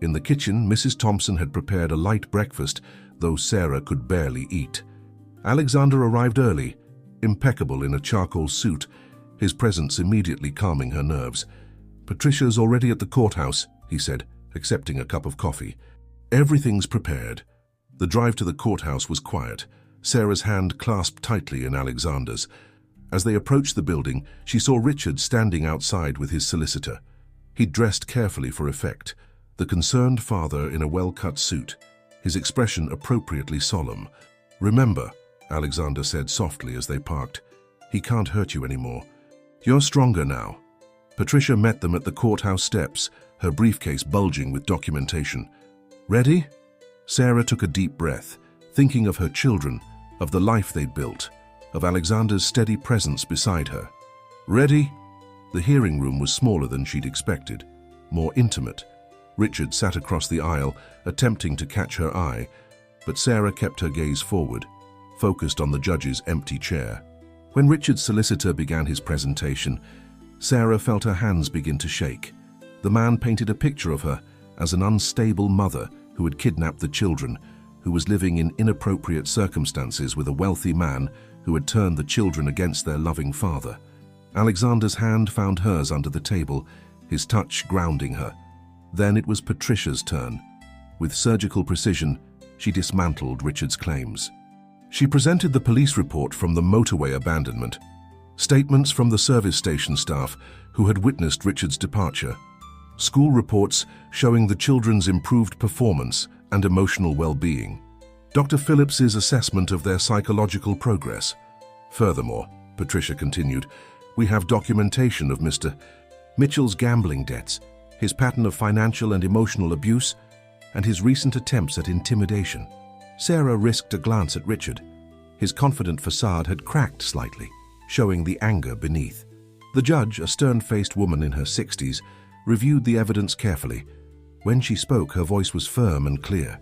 In the kitchen, Mrs. Thompson had prepared a light breakfast, though Sarah could barely eat. Alexander arrived early, impeccable in a charcoal suit, his presence immediately calming her nerves. "Patricia's already at the courthouse," he said, accepting a cup of coffee. "Everything's prepared." The drive to the courthouse was quiet, Sarah's hand clasped tightly in Alexander's. As they approached the building, she saw Richard standing outside with his solicitor. He'd dressed carefully for effect, the concerned father in a well-cut suit, his expression appropriately solemn. "Remember," Alexander said softly as they parked, "he can't hurt you anymore. You're stronger now." Patricia met them at the courthouse steps, her briefcase bulging with documentation. "Ready?" Sarah took a deep breath, thinking of her children, of the life they'd built, of Alexander's steady presence beside her. "Ready?" The hearing room was smaller than she'd expected, more intimate. Richard sat across the aisle, attempting to catch her eye, but Sarah kept her gaze forward, focused on the judge's empty chair. When Richard's solicitor began his presentation, Sarah felt her hands begin to shake. The man painted a picture of her as an unstable mother who had kidnapped the children, who was living in inappropriate circumstances with a wealthy man who had turned the children against their loving father. Alexander's hand found hers under the table, his touch grounding her. Then it was Patricia's turn. With surgical precision, she dismantled Richard's claims. She presented the police report from the motorway abandonment, statements from the service station staff who had witnessed Richard's departure, school reports showing the children's improved performance and emotional well-being, Dr. Phillips's assessment of their psychological progress. Furthermore, Patricia continued, we have documentation of Mr. Mitchell's gambling debts, his pattern of financial and emotional abuse, and his recent attempts at intimidation. Sarah risked a glance at Richard. His confident facade had cracked slightly, showing the anger beneath. The judge, a stern-faced woman in her 60s, reviewed the evidence carefully. When she spoke, her voice was firm and clear.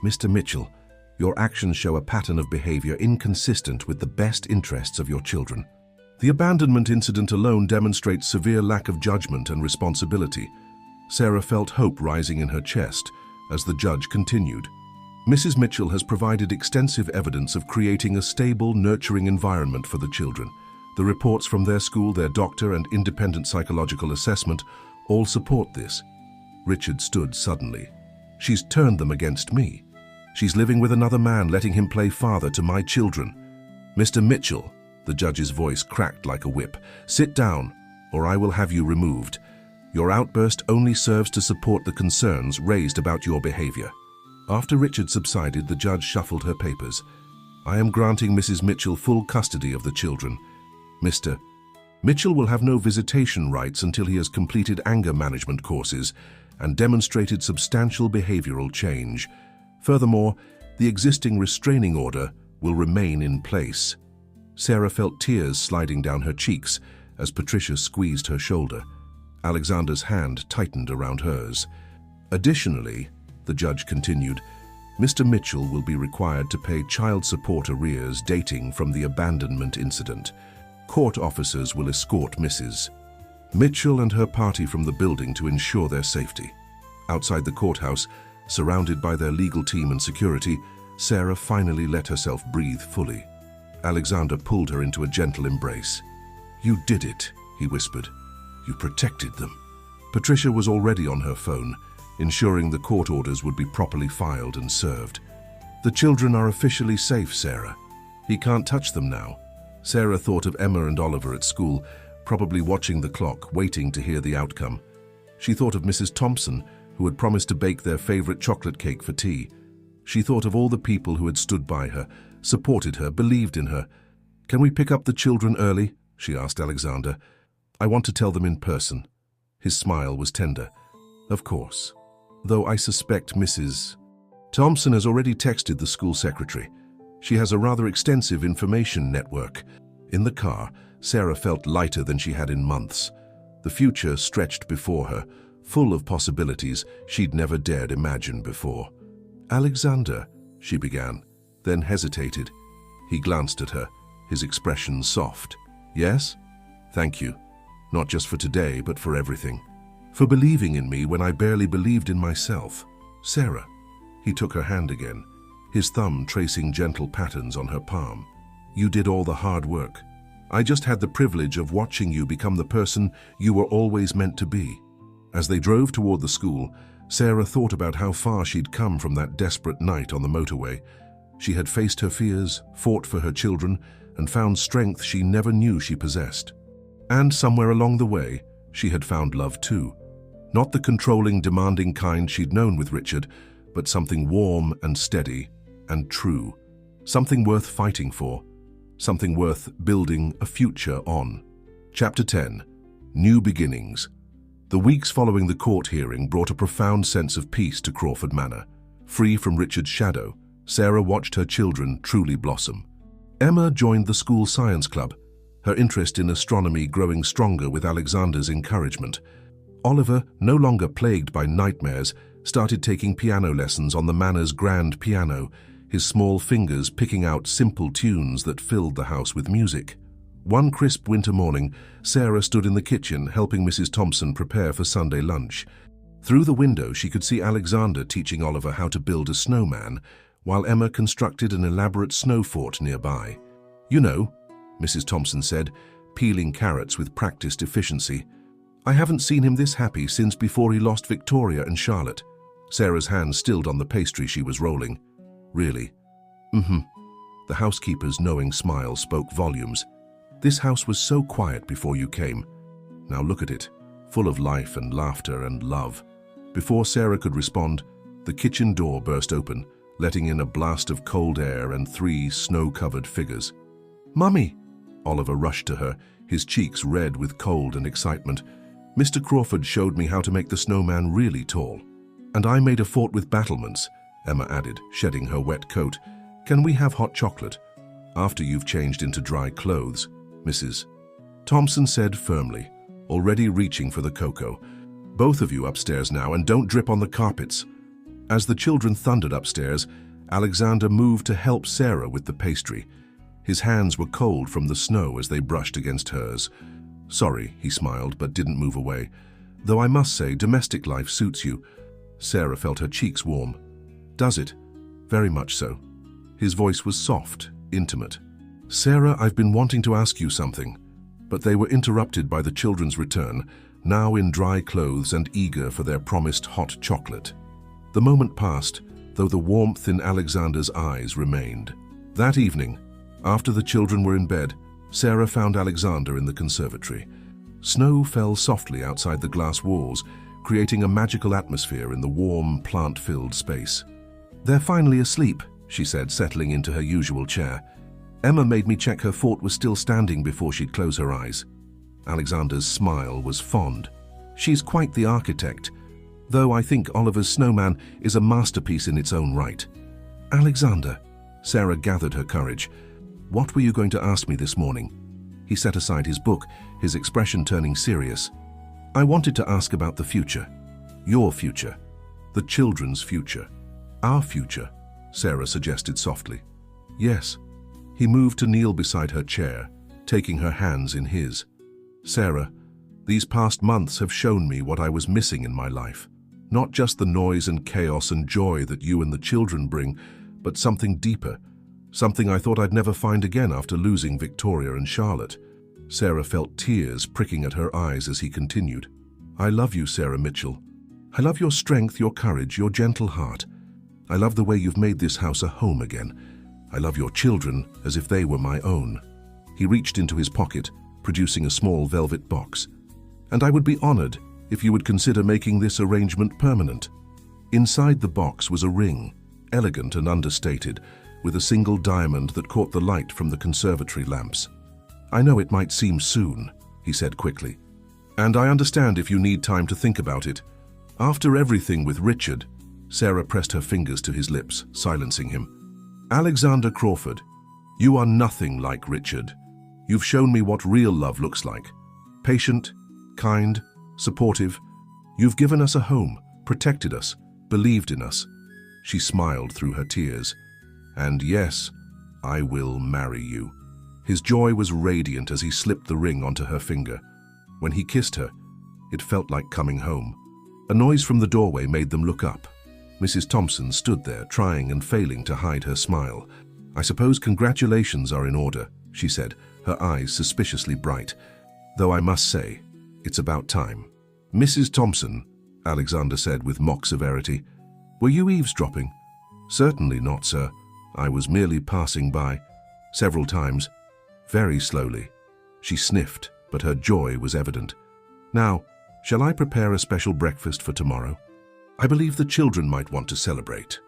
"Mr. Mitchell, your actions show a pattern of behavior inconsistent with the best interests of your children. The abandonment incident alone demonstrates severe lack of judgment and responsibility." Sarah felt hope rising in her chest as the judge continued. "Mrs. Mitchell has provided extensive evidence of creating a stable, nurturing environment for the children. The reports from their school, their doctor, and independent psychological assessment all support this." Richard stood suddenly. "She's turned them against me. She's living with another man, letting him play father to my children." "Mr. Mitchell," the judge's voice cracked like a whip, "sit down, or I will have you removed. Your outburst only serves to support the concerns raised about your behavior." After Richard subsided, the judge shuffled her papers. "I am granting Mrs. Mitchell full custody of the children. Mr. Mitchell will have no visitation rights until he has completed anger management courses and demonstrated substantial behavioral change. Furthermore, the existing restraining order will remain in place." Sarah felt tears sliding down her cheeks as Patricia squeezed her shoulder. Alexander's hand tightened around hers. "Additionally," the judge continued, "Mr. Mitchell will be required to pay child support arrears dating from the abandonment incident. Court officers will escort Mrs. Mitchell and her party from the building to ensure their safety." Outside the courthouse, surrounded by their legal team and security, Sarah finally let herself breathe fully. Alexander pulled her into a gentle embrace. "You did it," he whispered. "You protected them." Patricia was already on her phone, ensuring the court orders would be properly filed and served. "The children are officially safe, Sarah. He can't touch them now." Sarah thought of Emma and Oliver at school, probably watching the clock, waiting to hear the outcome. She thought of Mrs. Thompson, who had promised to bake their favorite chocolate cake for tea. She thought of all the people who had stood by her, supported her, believed in her. "Can we pick up the children early?" she asked Alexander. "I want to tell them in person." His smile was tender. "Of course. Though I suspect Mrs. Thompson has already texted the school secretary. She has a rather extensive information network." In the car, Sarah felt lighter than she had in months. The future stretched before her, full of possibilities she'd never dared imagine before. "Alexander," she began, then hesitated. He glanced at her, his expression soft. "Yes? Thank you. Not just for today, but for everything. For believing in me when I barely believed in myself. Sarah." He took her hand again, his thumb tracing gentle patterns on her palm. "You did all the hard work. I just had the privilege of watching you become the person you were always meant to be." As they drove toward the school, Sarah thought about how far she'd come from that desperate night on the motorway. She had faced her fears, fought for her children, and found strength she never knew she possessed. And somewhere along the way, she had found love too. Not the controlling, demanding kind she'd known with Richard, but something warm and steady and true. Something worth fighting for. Something worth building a future on. Chapter 10. New Beginnings. The weeks following the court hearing brought a profound sense of peace to Crawford Manor. Free from Richard's shadow, Sarah watched her children truly blossom. Emma joined the school science club, her interest in astronomy growing stronger with Alexander's encouragement. Oliver, no longer plagued by nightmares, started taking piano lessons on the manor's grand piano, his small fingers picking out simple tunes that filled the house with music. One crisp winter morning, Sarah stood in the kitchen helping Mrs. Thompson prepare for Sunday lunch. Through the window, she could see Alexander teaching Oliver how to build a snowman, while Emma constructed an elaborate snow fort nearby. "You know," Mrs. Thompson said, peeling carrots with practiced efficiency, "I haven't seen him this happy since before he lost Victoria and Charlotte." Sarah's hand stilled on the pastry she was rolling. "Really?" "Mm-hmm." The housekeeper's knowing smile spoke volumes. "This house was so quiet before you came. Now look at it, full of life and laughter and love." Before Sarah could respond, the kitchen door burst open, letting in a blast of cold air and 3 snow-covered figures. "Mummy!" Oliver rushed to her, his cheeks red with cold and excitement. "Mr. Crawford showed me how to make the snowman really tall. And I made a fort with battlements, Emma added, shedding her wet coat. "Can we have hot chocolate?" "After you've changed into dry clothes, Mrs. Thompson said firmly, already reaching for the cocoa. "Both of you upstairs now, and don't drip on the carpets." As the children thundered upstairs, Alexander moved to help Sarah with the pastry. His hands were cold from the snow as they brushed against hers. "Sorry," he smiled, but didn't move away. "Though I must say, domestic life suits you." Sarah felt her cheeks warm. "Does it?" "Very much so." His voice was soft, intimate. "Sarah, I've been wanting to ask you something." But they were interrupted by the children's return, now in dry clothes and eager for their promised hot chocolate. The moment passed, though the warmth in Alexander's eyes remained. That evening, after the children were in bed, Sarah found Alexander in the conservatory. Snow fell softly outside the glass walls, creating a magical atmosphere in the warm, plant-filled space. "They're finally asleep," she said, settling into her usual chair. "Emma made me check her fort was still standing before she'd close her eyes." Alexander's smile was fond. "She's quite the architect, though I think Oliver's snowman is a masterpiece in its own right." "Alexander," Sarah gathered her courage, "what were you going to ask me this morning?" He set aside his book, his expression turning serious. "I wanted to ask about the future. Your future. The children's future. Our future," Sarah suggested softly. "Yes." He moved to kneel beside her chair, taking her hands in his. "Sarah, these past months have shown me what I was missing in my life. Not just the noise and chaos and joy that you and the children bring, but something deeper, something I thought I'd never find again after losing Victoria and Charlotte." Sarah felt tears pricking at her eyes as he continued. "I love you, Sarah Mitchell. I love your strength, your courage, your gentle heart. I love the way you've made this house a home again. I love your children as if they were my own." He reached into his pocket, producing a small velvet box. "And I would be honored if you would consider making this arrangement permanent." Inside the box was a ring, elegant and understated, with a single diamond that caught the light from the conservatory lamps. "I know it might seem soon," he said quickly, "and I understand if you need time to think about it. After everything with Richard," Sarah pressed her fingers to his lips, silencing him. "Alexander Crawford, you are nothing like Richard. You've shown me what real love looks like. Patient, kind, supportive. You've given us a home, protected us, believed in us." She smiled through her tears. "And yes, I will marry you." His joy was radiant as he slipped the ring onto her finger. When he kissed her, it felt like coming home. A noise from the doorway made them look up. Mrs. Thompson stood there, trying and failing to hide her smile. "I suppose congratulations are in order," she said, her eyes suspiciously bright. "Though I must say, it's about time." "Mrs. Thompson," Alexander said with mock severity, "were you eavesdropping?" "Certainly not, sir. I was merely passing by." "Several times." "Very slowly." She sniffed, but her joy was evident. "Now, shall I prepare a special breakfast for tomorrow? I believe the children might want to celebrate."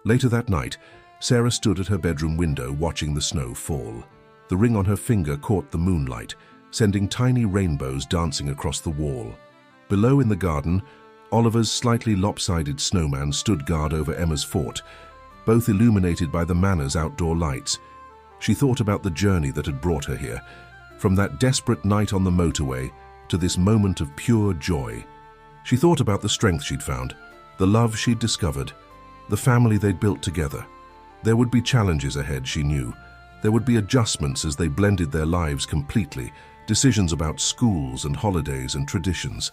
Later that night, Sarah stood at her bedroom window watching the snow fall. The ring on her finger caught the moonlight, sending tiny rainbows dancing across the wall. Below in the garden, Oliver's slightly lopsided snowman stood guard over Emma's fort, both illuminated by the manor's outdoor lights. She thought about the journey that had brought her here, from that desperate night on the motorway to this moment of pure joy. She thought about the strength she'd found, the love she'd discovered, the family they'd built together. There would be challenges ahead, she knew. There would be adjustments as they blended their lives completely, decisions about schools and holidays and traditions.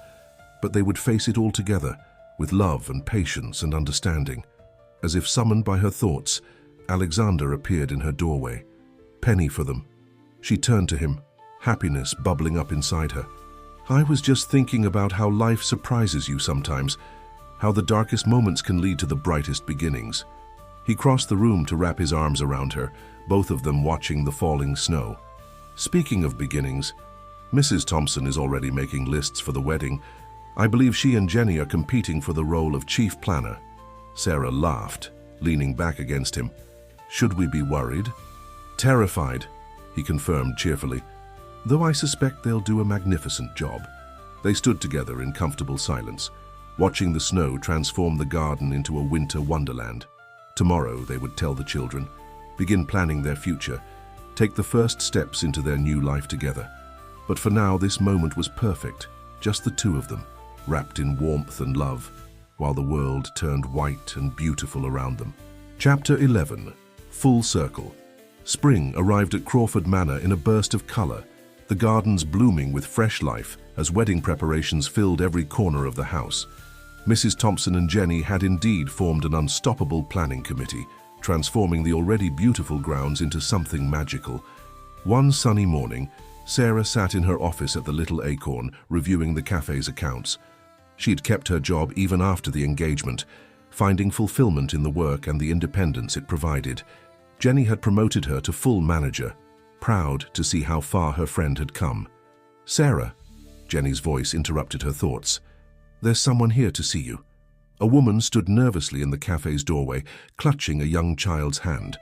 But they would face it all together, with love and patience and understanding. As if summoned by her thoughts, Alexander appeared in her doorway. "Penny for them." She turned to him, happiness bubbling up inside her. "I was just thinking about how life surprises you sometimes, how the darkest moments can lead to the brightest beginnings." He crossed the room to wrap his arms around her, both of them watching the falling snow. "Speaking of beginnings, Mrs. Thompson is already making lists for the wedding. I believe she and Jenny are competing for the role of chief planner." Sarah laughed, leaning back against him. "Should we be worried?" "Terrified," he confirmed cheerfully, "though I suspect they'll do a magnificent job." They stood together in comfortable silence, watching the snow transform the garden into a winter wonderland. Tomorrow, they would tell the children, begin planning their future, take the first steps into their new life together. But for now, this moment was perfect, just the two of them, wrapped in warmth and love, while the world turned white and beautiful around them. Chapter 11. Full Circle. Spring arrived at Crawford Manor in a burst of color, the gardens blooming with fresh life as wedding preparations filled every corner of the house. Mrs. Thompson and Jenny had indeed formed an unstoppable planning committee, transforming the already beautiful grounds into something magical. One sunny morning, Sarah sat in her office at the Little Acorn, reviewing the cafe's accounts. She'd kept her job even after the engagement, finding fulfillment in the work and the independence it provided. Jenny had promoted her to full manager, proud to see how far her friend had come. "Sarah," Jenny's voice interrupted her thoughts. "There's someone here to see you." A woman stood nervously in the cafe's doorway, clutching a young child's hand.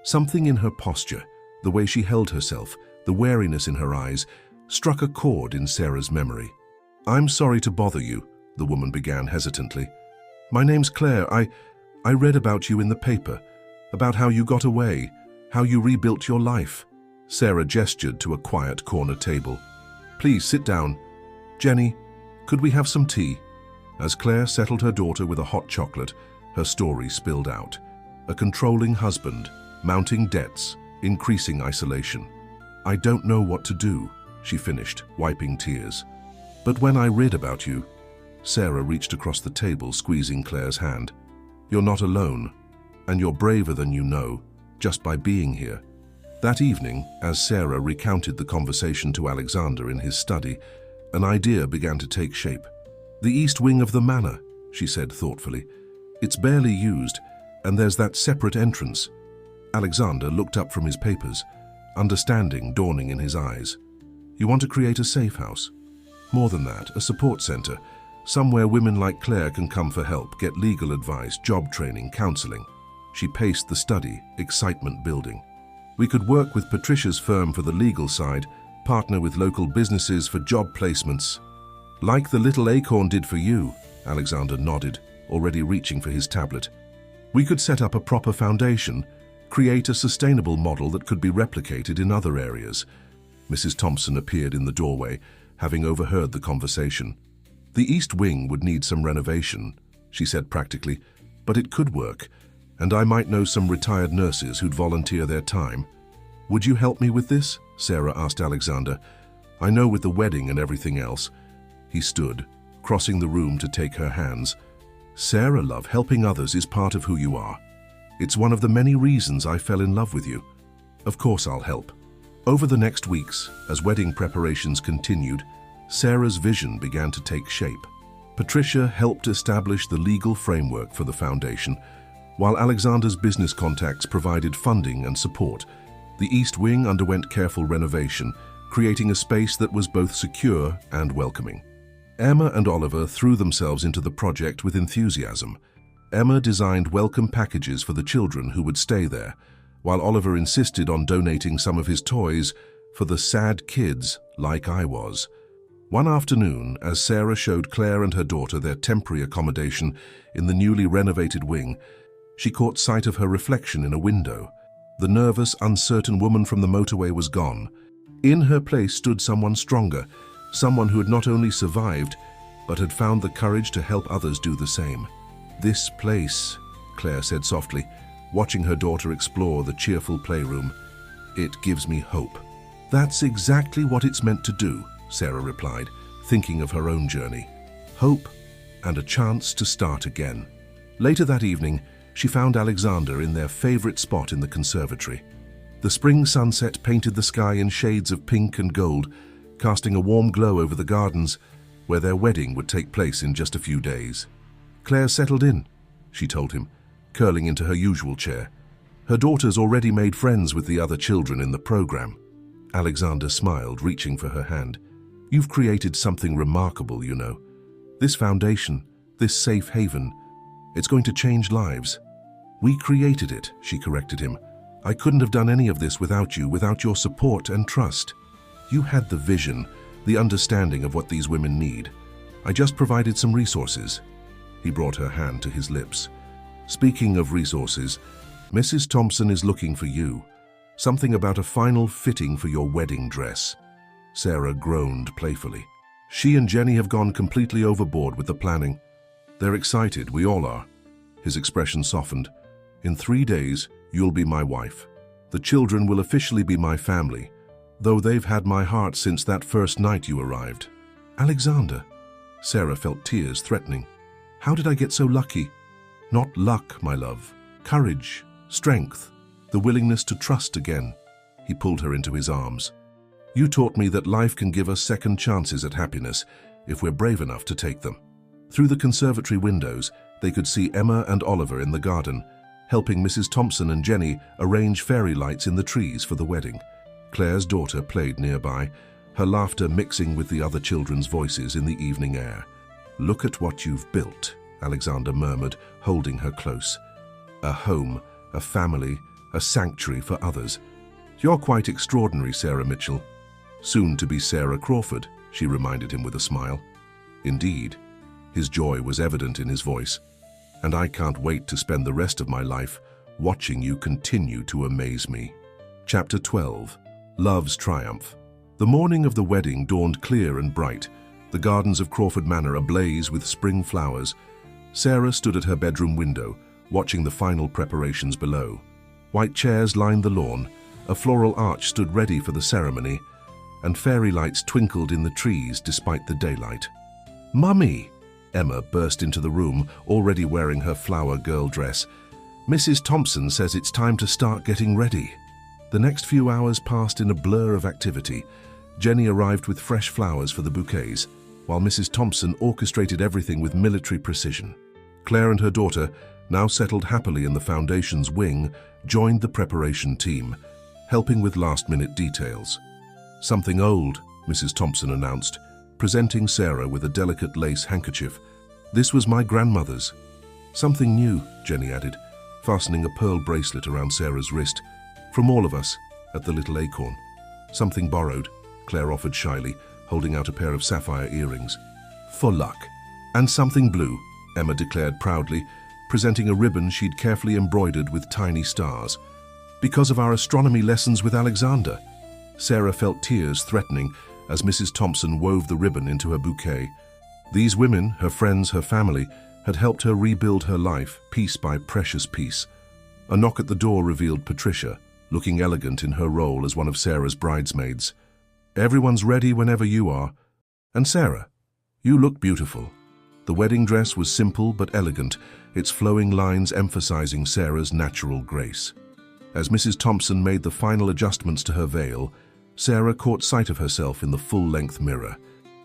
Something in her posture, the way she held herself, the wariness in her eyes, struck a chord in Sarah's memory. "I'm sorry to bother you," the woman began hesitantly. "My name's Claire. I read about you in the paper, about how you got away, how you rebuilt your life." Sarah gestured to a quiet corner table. "Please sit down. Jenny, could we have some tea?" As Claire settled her daughter with a hot chocolate, her story spilled out. A controlling husband, mounting debts, increasing isolation. "I don't know what to do," she finished, wiping tears. "But when I read about you..." Sarah reached across the table, squeezing Claire's hand. "You're not alone, and you're braver than you know, just by being here." That evening, as Sarah recounted the conversation to Alexander in his study, an idea began to take shape. "The east wing of the manor," she said thoughtfully. "It's barely used, and there's that separate entrance." Alexander looked up from his papers, understanding dawning in his eyes. "You want to create a safe house? More than that, a support center, somewhere women like Claire can come for help, get legal advice, job training, counseling." She paced the study, excitement building. "We could work with Patricia's firm for the legal side, partner with local businesses for job placements." "Like the Little Acorn did for you," Alexander nodded, already reaching for his tablet. "We could set up a proper foundation, create a sustainable model that could be replicated in other areas." Mrs. Thompson appeared in the doorway, having overheard the conversation. "The East Wing would need some renovation," she said practically, "but it could work, and I might know some retired nurses who'd volunteer their time." "Would you help me with this?" Sarah asked Alexander. "I know with the wedding and everything else." He stood, crossing the room to take her hands. "Sarah, love, helping others is part of who you are. It's one of the many reasons I fell in love with you. Of course I'll help." Over the next weeks, as wedding preparations continued, Sarah's vision began to take shape. Patricia helped establish the legal framework for the foundation, while Alexander's business contacts provided funding and support. The East Wing underwent careful renovation, creating a space that was both secure and welcoming. Emma and Oliver threw themselves into the project with enthusiasm. Emma designed welcome packages for the children who would stay there, while Oliver insisted on donating some of his toys for the sad kids like I was. One afternoon, as Sarah showed Claire and her daughter their temporary accommodation in the newly renovated wing, she caught sight of her reflection in a window. The nervous, uncertain woman from the motorway was gone. In her place stood someone stronger, someone who had not only survived, but had found the courage to help others do the same. "This place," Claire said softly, watching her daughter explore the cheerful playroom. "It gives me hope." "That's exactly what it's meant to do," Sarah replied, thinking of her own journey. Hope and a chance to start again. Later that evening, she found Alexander in their favorite spot in the conservatory. The spring sunset painted the sky in shades of pink and gold, casting a warm glow over the gardens, where their wedding would take place in just a few days. "Claire settled in," she told him, curling into her usual chair. "Her daughter's already made friends with the other children in the program." Alexander smiled, reaching for her hand. "You've created something remarkable, you know. This foundation, this safe haven, it's going to change lives." "We created it," she corrected him. "I couldn't have done any of this without you, without your support and trust. You had the vision, the understanding of what these women need. I just provided some resources." He brought her hand to his lips. Speaking of resources, Mrs. Thompson is looking for you. Something about a final fitting for your wedding dress." Sarah groaned playfully. She and Jenny have gone completely overboard with the planning. "They're excited, we all are." His expression softened. "In 3 days, you'll be my wife. The children will officially be my family, though they've had my heart since that first night you arrived." "Alexander." Sarah felt tears threatening. "How did I get so lucky?" "Not luck, my love. Courage, strength, the willingness to trust again." He pulled her into his arms. "You taught me that life can give us second chances at happiness if we're brave enough to take them." Through the conservatory windows, they could see Emma and Oliver in the garden, helping Mrs. Thompson and Jenny arrange fairy lights in the trees for the wedding. Claire's daughter played nearby, her laughter mixing with the other children's voices in the evening air. "Look at what you've built," Alexander murmured, holding her close. "A home, a family, a sanctuary for others. You're quite extraordinary, Sarah Mitchell." "Soon to be Sarah Crawford," she reminded him with a smile. "Indeed." His joy was evident in his voice. "And I can't wait to spend the rest of my life watching you continue to amaze me." Chapter 12. Love's Triumph. The morning of the wedding dawned clear and bright, the gardens of Crawford Manor ablaze with spring flowers. Sarah stood at her bedroom window, watching the final preparations below. White chairs lined the lawn, a floral arch stood ready for the ceremony, and fairy lights twinkled in the trees despite the daylight. "Mummy!" Emma burst into the room, already wearing her flower girl dress. "Mrs. Thompson says it's time to start getting ready." The next few hours passed in a blur of activity. Jenny arrived with fresh flowers for the bouquets, while Mrs. Thompson orchestrated everything with military precision. Claire and her daughter, now settled happily in the foundation's wing, joined the preparation team, helping with last-minute details. "Something old," Mrs. Thompson announced, presenting Sarah with a delicate lace handkerchief. "This was my grandmother's." "Something new," Jenny added, fastening a pearl bracelet around Sarah's wrist. "From all of us, at the Little Acorn." "Something borrowed," Claire offered shyly, holding out a pair of sapphire earrings. "For luck." "And something blue," Emma declared proudly, presenting a ribbon she'd carefully embroidered with tiny stars. "Because of our astronomy lessons with Alexander." Sarah felt tears threatening as Mrs. Thompson wove the ribbon into her bouquet. These women, her friends, her family, had helped her rebuild her life, piece by precious piece. A knock at the door revealed Patricia, looking elegant in her role as one of Sarah's bridesmaids. "Everyone's ready whenever you are. And Sarah, you look beautiful." The wedding dress was simple but elegant, its flowing lines emphasizing Sarah's natural grace. As Mrs. Thompson made the final adjustments to her veil, Sarah caught sight of herself in the full-length mirror.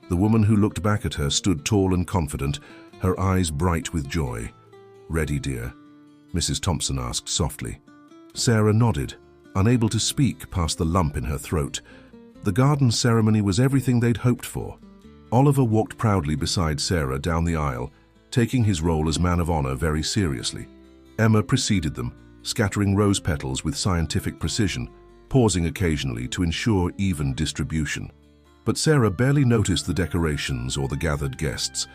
The woman who looked back at her stood tall and confident, her eyes bright with joy. "Ready, dear?" Mrs. Thompson asked softly. Sarah nodded, unable to speak past the lump in her throat. The garden ceremony was everything they'd hoped for. Oliver walked proudly beside Sarah down the aisle, taking his role as man of honor very seriously. Emma preceded them, scattering rose petals with scientific precision, pausing occasionally to ensure even distribution. But Sarah barely noticed the decorations or the gathered guests.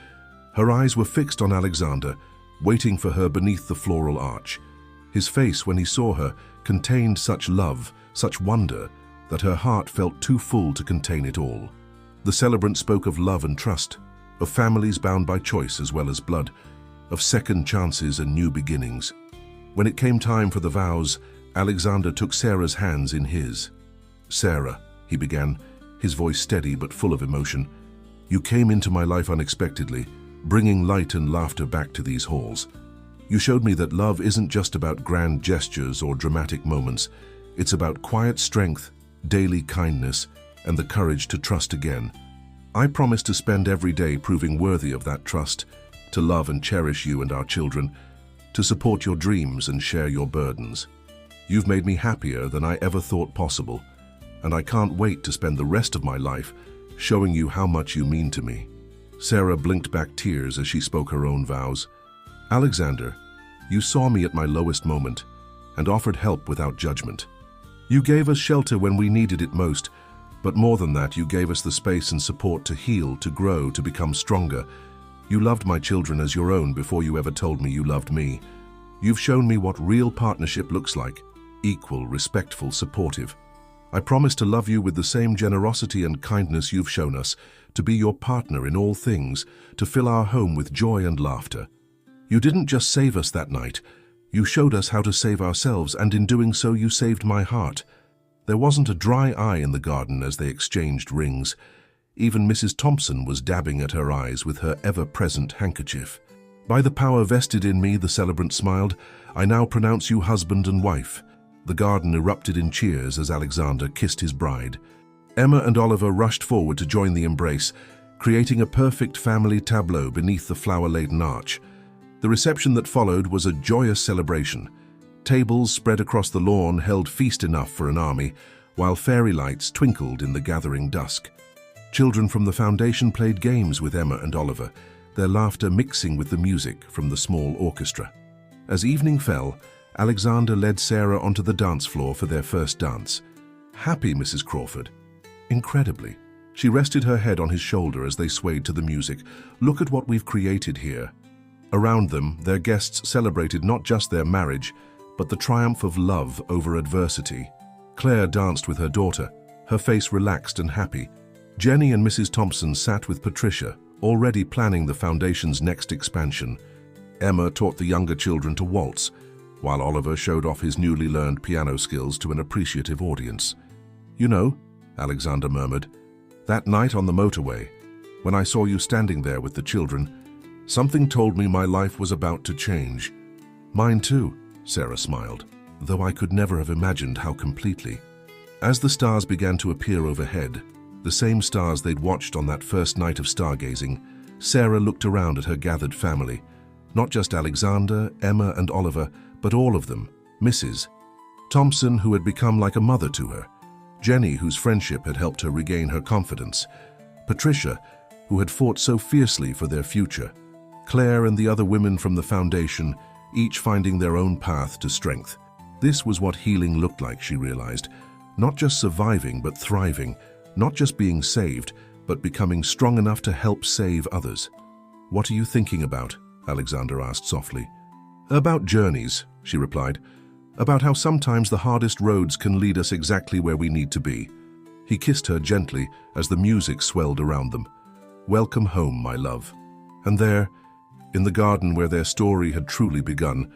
Her eyes were fixed on Alexander, waiting for her beneath the floral arch. His face, when he saw her, contained such love, such wonder, that her heart felt too full to contain it all. The celebrant spoke of love and trust, of families bound by choice as well as blood, of second chances and new beginnings. When it came time for the vows, Alexander took Sarah's hands in his. "Sarah," he began, his voice steady but full of emotion, "you came into my life unexpectedly, bringing light and laughter back to these halls. You showed me that love isn't just about grand gestures or dramatic moments. It's about quiet strength, daily kindness, and the courage to trust again. I promise to spend every day proving worthy of that trust, to love and cherish you and our children, to support your dreams and share your burdens. You've made me happier than I ever thought possible, and I can't wait to spend the rest of my life showing you how much you mean to me." Sarah blinked back tears as she spoke her own vows. "Alexander, you saw me at my lowest moment and offered help without judgment. You gave us shelter when we needed it most, but more than that, you gave us the space and support to heal, to grow, to become stronger. You loved my children as your own before you ever told me you loved me. You've shown me what real partnership looks like. Equal, respectful, supportive. I promise to love you with the same generosity and kindness you've shown us, to be your partner in all things, to fill our home with joy and laughter. You didn't just save us that night. You showed us how to save ourselves, and in doing so you saved my heart. There wasn't a dry eye in the garden as they exchanged rings. Even Mrs. Thompson was dabbing at her eyes with her ever-present handkerchief. By the power vested in me, the celebrant smiled, I now pronounce you husband and wife. The garden erupted in cheers as Alexander kissed his bride. Emma and Oliver rushed forward to join the embrace, creating a perfect family tableau beneath the flower-laden arch. The reception that followed was a joyous celebration. Tables spread across the lawn held feast enough for an army, while fairy lights twinkled in the gathering dusk. Children from the foundation played games with Emma and Oliver, their laughter mixing with the music from the small orchestra. As evening fell, Alexander led Sarah onto the dance floor for their first dance. Happy Mrs. Crawford. Incredibly. She rested her head on his shoulder as they swayed to the music. Look at what we've created here. Around them, their guests celebrated not just their marriage, but the triumph of love over adversity. Claire danced with her daughter, her face relaxed and happy. Jenny and Mrs. Thompson sat with Patricia, already planning the foundation's next expansion. Emma taught the younger children to waltz, while Oliver showed off his newly learned piano skills to an appreciative audience. You know, Alexander murmured, that night on the motorway, when I saw you standing there with the children, something told me my life was about to change. Mine too, Sarah smiled, though I could never have imagined how completely. As the stars began to appear overhead, the same stars they'd watched on that first night of stargazing, Sarah looked around at her gathered family. Not just Alexander, Emma, and Oliver, but all of them. Mrs. Thompson, who had become like a mother to her. Jenny, whose friendship had helped her regain her confidence. Patricia, who had fought so fiercely for their future. Claire and the other women from the foundation, each finding their own path to strength. This was what healing looked like, she realized. Not just surviving, but thriving. Not just being saved, but becoming strong enough to help save others. What are you thinking about? Alexander asked softly. About journeys, she replied. About how sometimes the hardest roads can lead us exactly where we need to be. He kissed her gently as the music swelled around them. Welcome home, my love. And there, in the garden where their story had truly begun,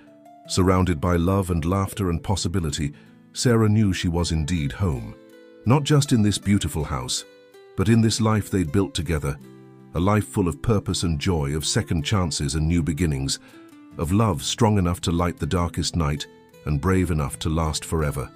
surrounded by love and laughter and possibility, Sarah knew she was indeed home. Not just in this beautiful house, but in this life they'd built together, a life full of purpose and joy, of second chances and new beginnings, of love strong enough to light the darkest night and brave enough to last forever.